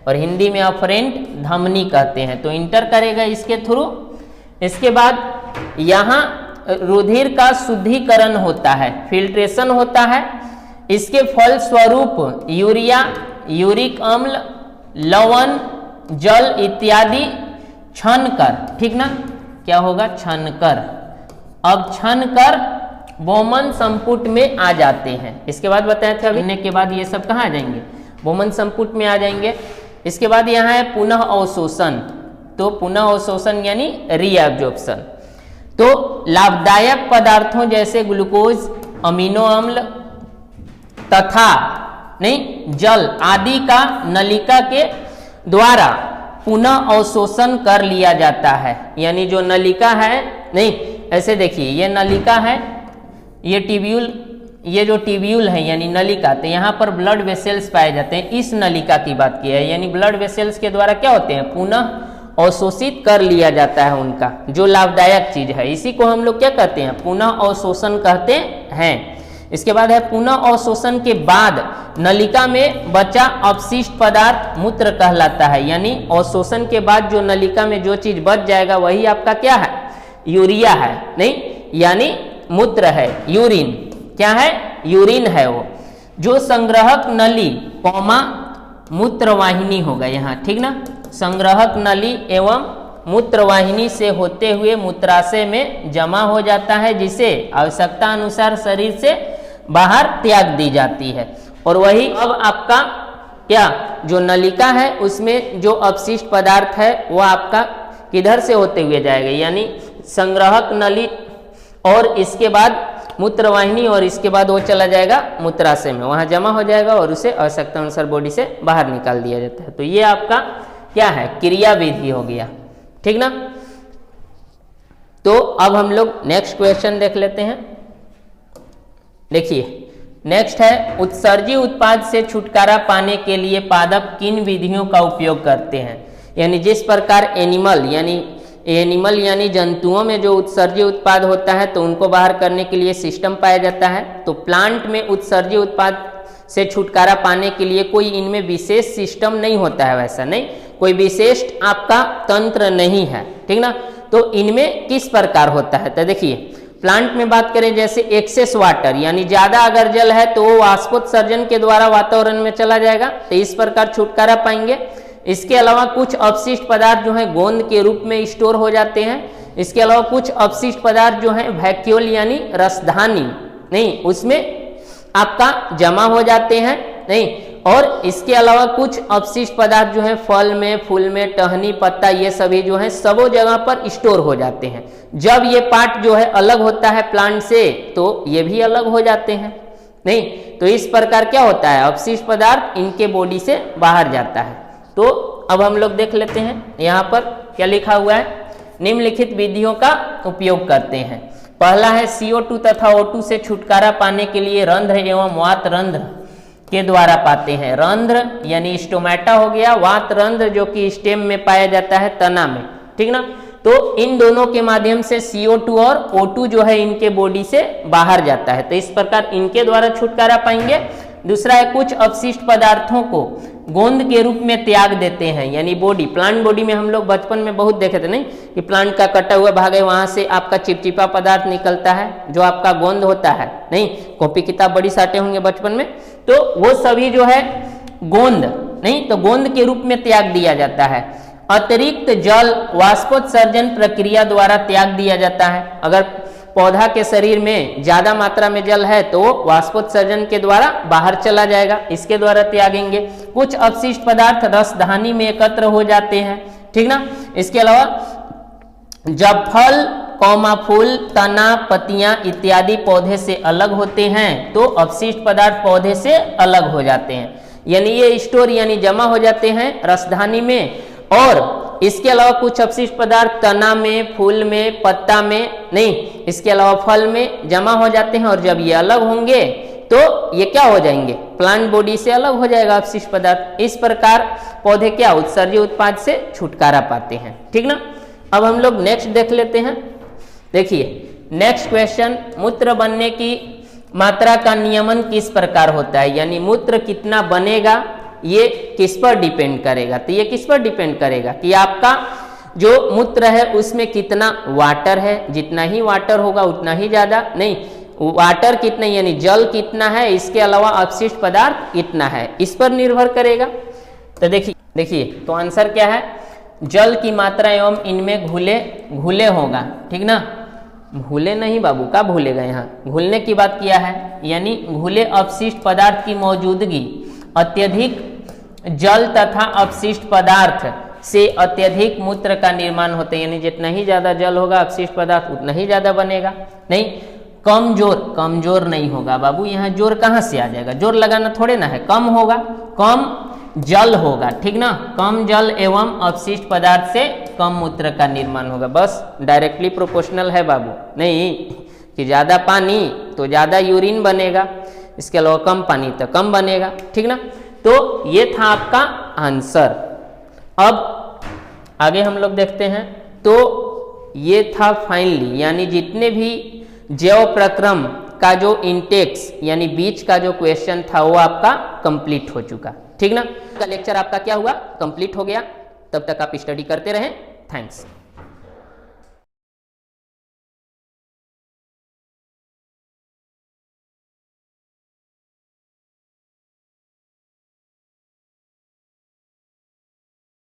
और हिंदी में ऑफरेंट धमनी कहते हैं। तो इंटर करेगा इसके थ्रू। इसके बाद यहाँ रुधिर का शुद्धिकरण होता है, फिल्ट्रेशन होता है। इसके फल स्वरूप यूरिया, यूरिक अम्ल, लवण, जल इत्यादि छनकर, ठीक ना, क्या होगा? छनकर। अब छनकर बोमन संपुट में आ जाते हैं। इसके बाद बताया था अभी के बाद ये सब कहाँ आ जाएंगे? बोमन संपुट में आ जाएंगे। इसके बाद यहाँ है पुनः अवशोषण। तो पुनः अवशोषण यानी रीअब्जॉर्प्शन। तो लाभदायक पदार्थों जैसे ग्लूकोज, अमीनो अम्ल तथा नहीं जल आदि का नलिका के द्वारा पुनः अवशोषण कर लिया जाता है। यानी जो नलिका है, नहीं ऐसे देखिए, ये नलिका है, ये ट्यूब्यूल, ये जो ट्यूब्यूल है यानी नलिका, तो यहाँ पर ब्लड वेसल्स पाए जाते हैं। इस नलिका की बात की है, यानी ब्लड वेसल्स के द्वारा क्या होते हैं? पुनः अवशोषित कर लिया जाता है उनका, जो लाभदायक चीज है। इसी को हम लोग क्या कहते हैं? पुनः अवशोषण कहते हैं। इसके बाद है पुनः अवशोषण के बाद नलिका में बचा अपशिष्ट पदार्थ मूत्र कहलाता है। यानी अवशोषण के बाद जो नलिका में जो चीज बच जाएगा वही आपका क्या है? यूरिया है, नहीं, यानी मूत्र है, यूरिन। क्या है? यूरिन है वो, जो संग्रहक नली कौमा मूत्रवाहिनी होगा यहाँ, ठीक ना। संग्रहक नली एवं मूत्रवाहिनी से होते हुए मूत्राशय में जमा हो जाता है, जिसे आवश्यकता अनुसार शरीर से बाहर त्याग दी जाती है। और वही अब आपका क्या जो नलिका है उसमें जो अपशिष्ट पदार्थ है वो आपका किधर से होते हुए जाएगा? यानी संग्रहक नली और इसके बाद मूत्रवाहिनी और इसके बाद वो चला जाएगा मूत्राशय में, वहां जमा हो जाएगा और उसे आवश्यकता अनुसार बॉडी से बाहर निकाल दिया जाता है। तो ये आपका क्या है, क्रिया विधि हो गया, ठीक ना। तो अब हम लोग नेक्स्ट क्वेश्चन देख लेते हैं। देखिए नेक्स्ट है, उत्सर्जी उत्पाद से छुटकारा पाने के लिए पादप किन विधियों का उपयोग करते हैं। यानी जिस प्रकार एनिमल यानी जंतुओं में जो उत्सर्जी उत्पाद होता है तो उनको बाहर करने के लिए सिस्टम पाया जाता है, तो प्लांट में उत्सर्जी उत्पाद से छुटकारा पाने के लिए कोई इनमें विशेष सिस्टम नहीं होता है, वैसा नहीं, कोई विशेष आपका तंत्र नहीं है, ठीक ना। तो इनमें किस प्रकार होता है, तो देखिए प्लांट में बात करें जैसे एक्सेस वाटर यानी ज्यादा अगर जल है तो वो वाष्पोत्सर्जन के द्वारा वातावरण में चला जाएगा, तो इस प्रकार छुटकारा पाएंगे। इसके अलावा कुछ अपशिष्ट पदार्थ जो है गोंद के रूप में स्टोर हो जाते हैं। इसके अलावा कुछ अपशिष्ट पदार्थ जो है वैक्यूल यानी रसधानी नहीं उसमें आपका जमा हो जाते हैं नहीं, और इसके अलावा कुछ अपशिष्ट पदार्थ जो है फल में, फूल में, टहनी, पत्ता, ये सभी जो है सबो जगह पर स्टोर हो जाते हैं। जब ये पार्ट जो है अलग होता है प्लांट से तो ये भी अलग हो जाते हैं नहीं। तो इस प्रकार क्या होता है, अपशिष्ट पदार्थ इनके बॉडी से बाहर जाता है। तो अब हम लोग देख लेते हैं यहाँ पर क्या लिखा हुआ है, निम्नलिखित विधियों का उपयोग करते हैं। पहला है CO2 तथा O2 से छुटकारा पाने के लिए रंध्र एवं वात रंध्र के द्वारा पाते हैं। रंध्र यानी स्टोमेटा हो गया, वात रंध्र जो कि स्टेम में पाया जाता है, तना में, ठीक ना। तो इन दोनों के माध्यम से CO2 और O2 जो है इनके बॉडी से बाहर जाता है, तो इस प्रकार इनके द्वारा छुटकारा पाएंगे। दूसरा है कुछ अपशिष्ट पदार्थों को गोंद के रूप में त्याग देते हैं, यानी बॉडी, प्लांट बॉडी में हम लोग बचपन में बहुत देखे थे नहीं कि प्लांट का कटा हुआ भाग है, वहां से आपका चिपचिपा पदार्थ निकलता है जो आपका गोंद होता है नहीं, कॉपी किताब बड़ी साटे होंगे बचपन में, तो वो सभी जो है गोंद नहीं, तो गोंद के रूप में त्याग दिया जाता है। अतिरिक्त जल वाष्पोत्सर्जन प्रक्रिया द्वारा त्याग दिया जाता है। अगर पौधा के शरीर में ज्यादा मात्रा में जल है तो वाष्पोत्सर्जन के द्वारा बाहर चला जाएगा, इसके द्वारा त्यागेंगे। कुछ अपशिष्ट पदार्थ रसधानी में एकत्र हो जाते हैं, ठीक ना। इसके अलावा जब फल, फूल, तना, पत्तियां इत्यादि पौधे से अलग होते हैं तो अपशिष्ट पदार्थ पौधे से अलग हो जाते हैं, यानी ये स्टोर यानी जमा हो जाते हैं रसधानी में। और इसके अलावा कुछ अपशिष्ट पदार्थ तना में, फूल में, पत्ता में नहीं, इसके अलावा फल में जमा हो जाते हैं, और जब ये अलग होंगे तो ये क्या हो जाएंगे, प्लांट बॉडी से अलग हो जाएगा अपशिष्ट पदार्थ। इस प्रकार पौधे क्या उत्सर्जी उत्पाद से छुटकारा पाते हैं, ठीक ना। अब हम लोग नेक्स्ट देख लेते हैं। देखिए नेक्स्ट क्वेश्चन, मूत्र बनने की मात्रा का नियमन किस प्रकार होता है, यानी मूत्र कितना बनेगा ये किस पर डिपेंड करेगा। तो ये किस पर डिपेंड करेगा कि आपका जो मूत्र है उसमें कितना वाटर है, जितना ही वाटर होगा उतना ही ज्यादा नहीं, वाटर कितना यानी जल कितना है, इसके अलावा अपशिष्ट पदार्थ कितना है, इस पर निर्भर करेगा। तो देखिए तो आंसर क्या है, जल की मात्रा एवं इनमें घुले होगा, ठीक ना। घुले नहीं बाबू, का भूलेगा, यहाँ घुलने की बात किया है, यानी घुले अपशिष्ट पदार्थ की मौजूदगी अत्यधिक जल तथा अपशिष्ट पदार्थ से अत्यधिक मूत्र का निर्माण होता है, यानी जितना ही ज्यादा जल होगा अपशिष्ट पदार्थ उतना ही ज्यादा बनेगा नहीं। कमजोर नहीं होगा बाबू, यहाँ जोर कहाँ से आ जाएगा, जोर लगाना थोड़े ना है, कम होगा, कम जल होगा, ठीक ना। कम जल एवं अपशिष्ट पदार्थ से कम मूत्र का निर्माण होगा, बस डायरेक्टली प्रोपोर्शनल है बाबू, नहीं कि ज्यादा पानी तो ज्यादा यूरिन बनेगा, इसके अलावा कम पानी तो कम बनेगा, ठीक ना। तो ये था आपका आंसर। अब आगे हम लोग देखते हैं। तो ये था फाइनली, यानी जितने भी जैव प्रक्रम का जो इंटेक्स यानी बीच का जो क्वेश्चन था वो आपका कंप्लीट हो चुका, ठीक ना। का लेक्चर आपका क्या हुआ, कंप्लीट हो गया। तब तक आप स्टडी करते रहें। थैंक्स।